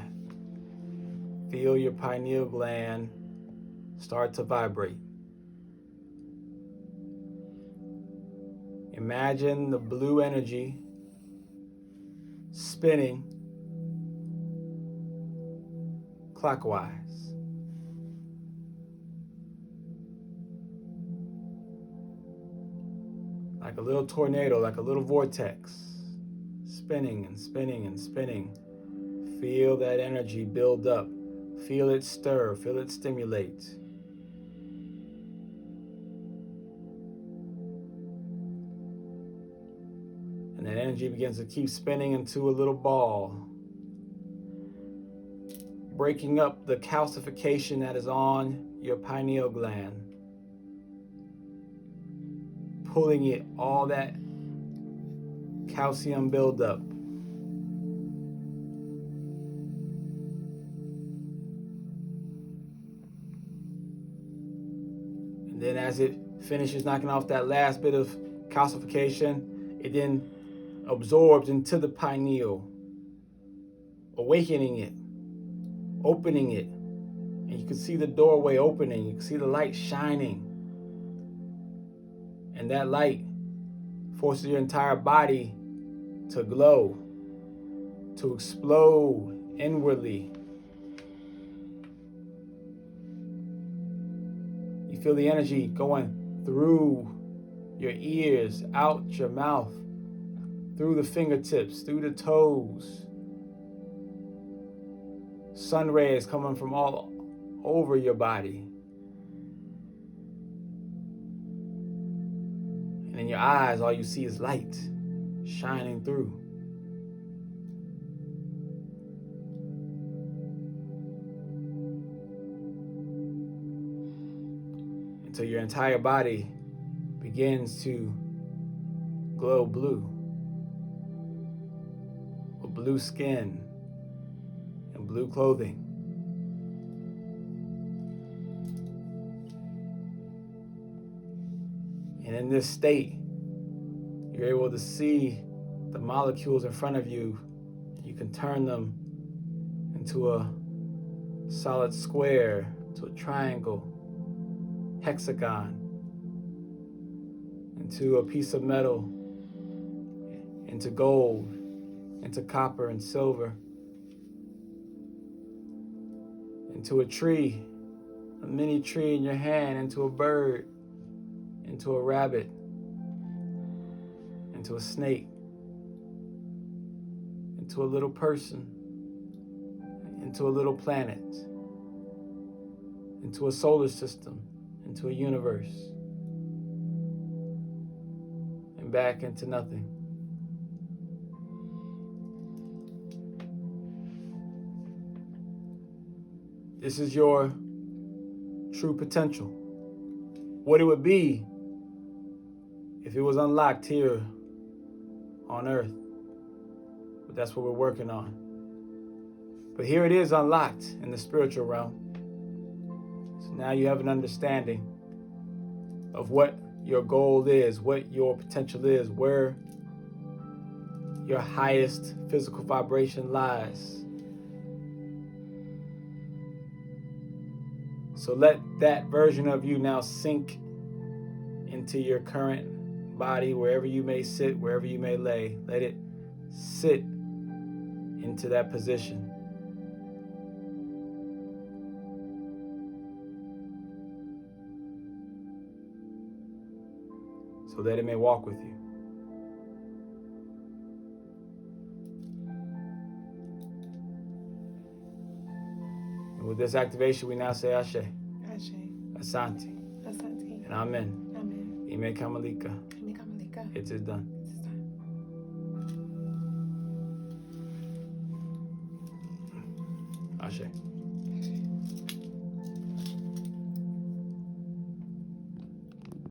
Feel your pineal gland start to vibrate. Imagine the blue energy spinning clockwise. Like a little tornado, like a little vortex, spinning and spinning and spinning. Feel that energy build up. Feel it stir, feel it stimulate. And that energy begins to keep spinning into a little ball, breaking up the calcification that is on your pineal gland, pulling it, all that calcium buildup. And then as it finishes knocking off that last bit of calcification, it then absorbs into the pineal, awakening it, opening it, And you can see the doorway opening. You can see the light shining. And that light forces your entire body to glow, to explode inwardly. You feel the energy going through your ears, out your mouth, through the fingertips, through the toes. Sun rays coming from all over your body. And in your eyes, all you see is light shining through. Until your entire body begins to glow blue, with blue skin and blue clothing. And in this state, you're able to see the molecules in front of you. You can turn them into a solid square, to a triangle, hexagon, into a piece of metal, into gold, into copper and silver, into a tree, a mini tree in your hand, into a bird, into a rabbit, into a snake, into a little person, into a little planet, into a solar system, into a universe, and back into nothing. This is your true potential. What it would be if it was unlocked here on Earth. But that's what we're working on. But here it is unlocked in the spiritual realm. So now you have an understanding of what your goal is, what your potential is, where your highest physical vibration lies. So let that version of you now sink into your current body, wherever you may sit, wherever you may lay. Let it sit into that position. So that it may walk with you. And with this activation, we now say Ashe, Ashe, Asante, Asante, and Amen. Amen. Ime Kamalika. Ime Kamalika. It is done. It is done. Ashe.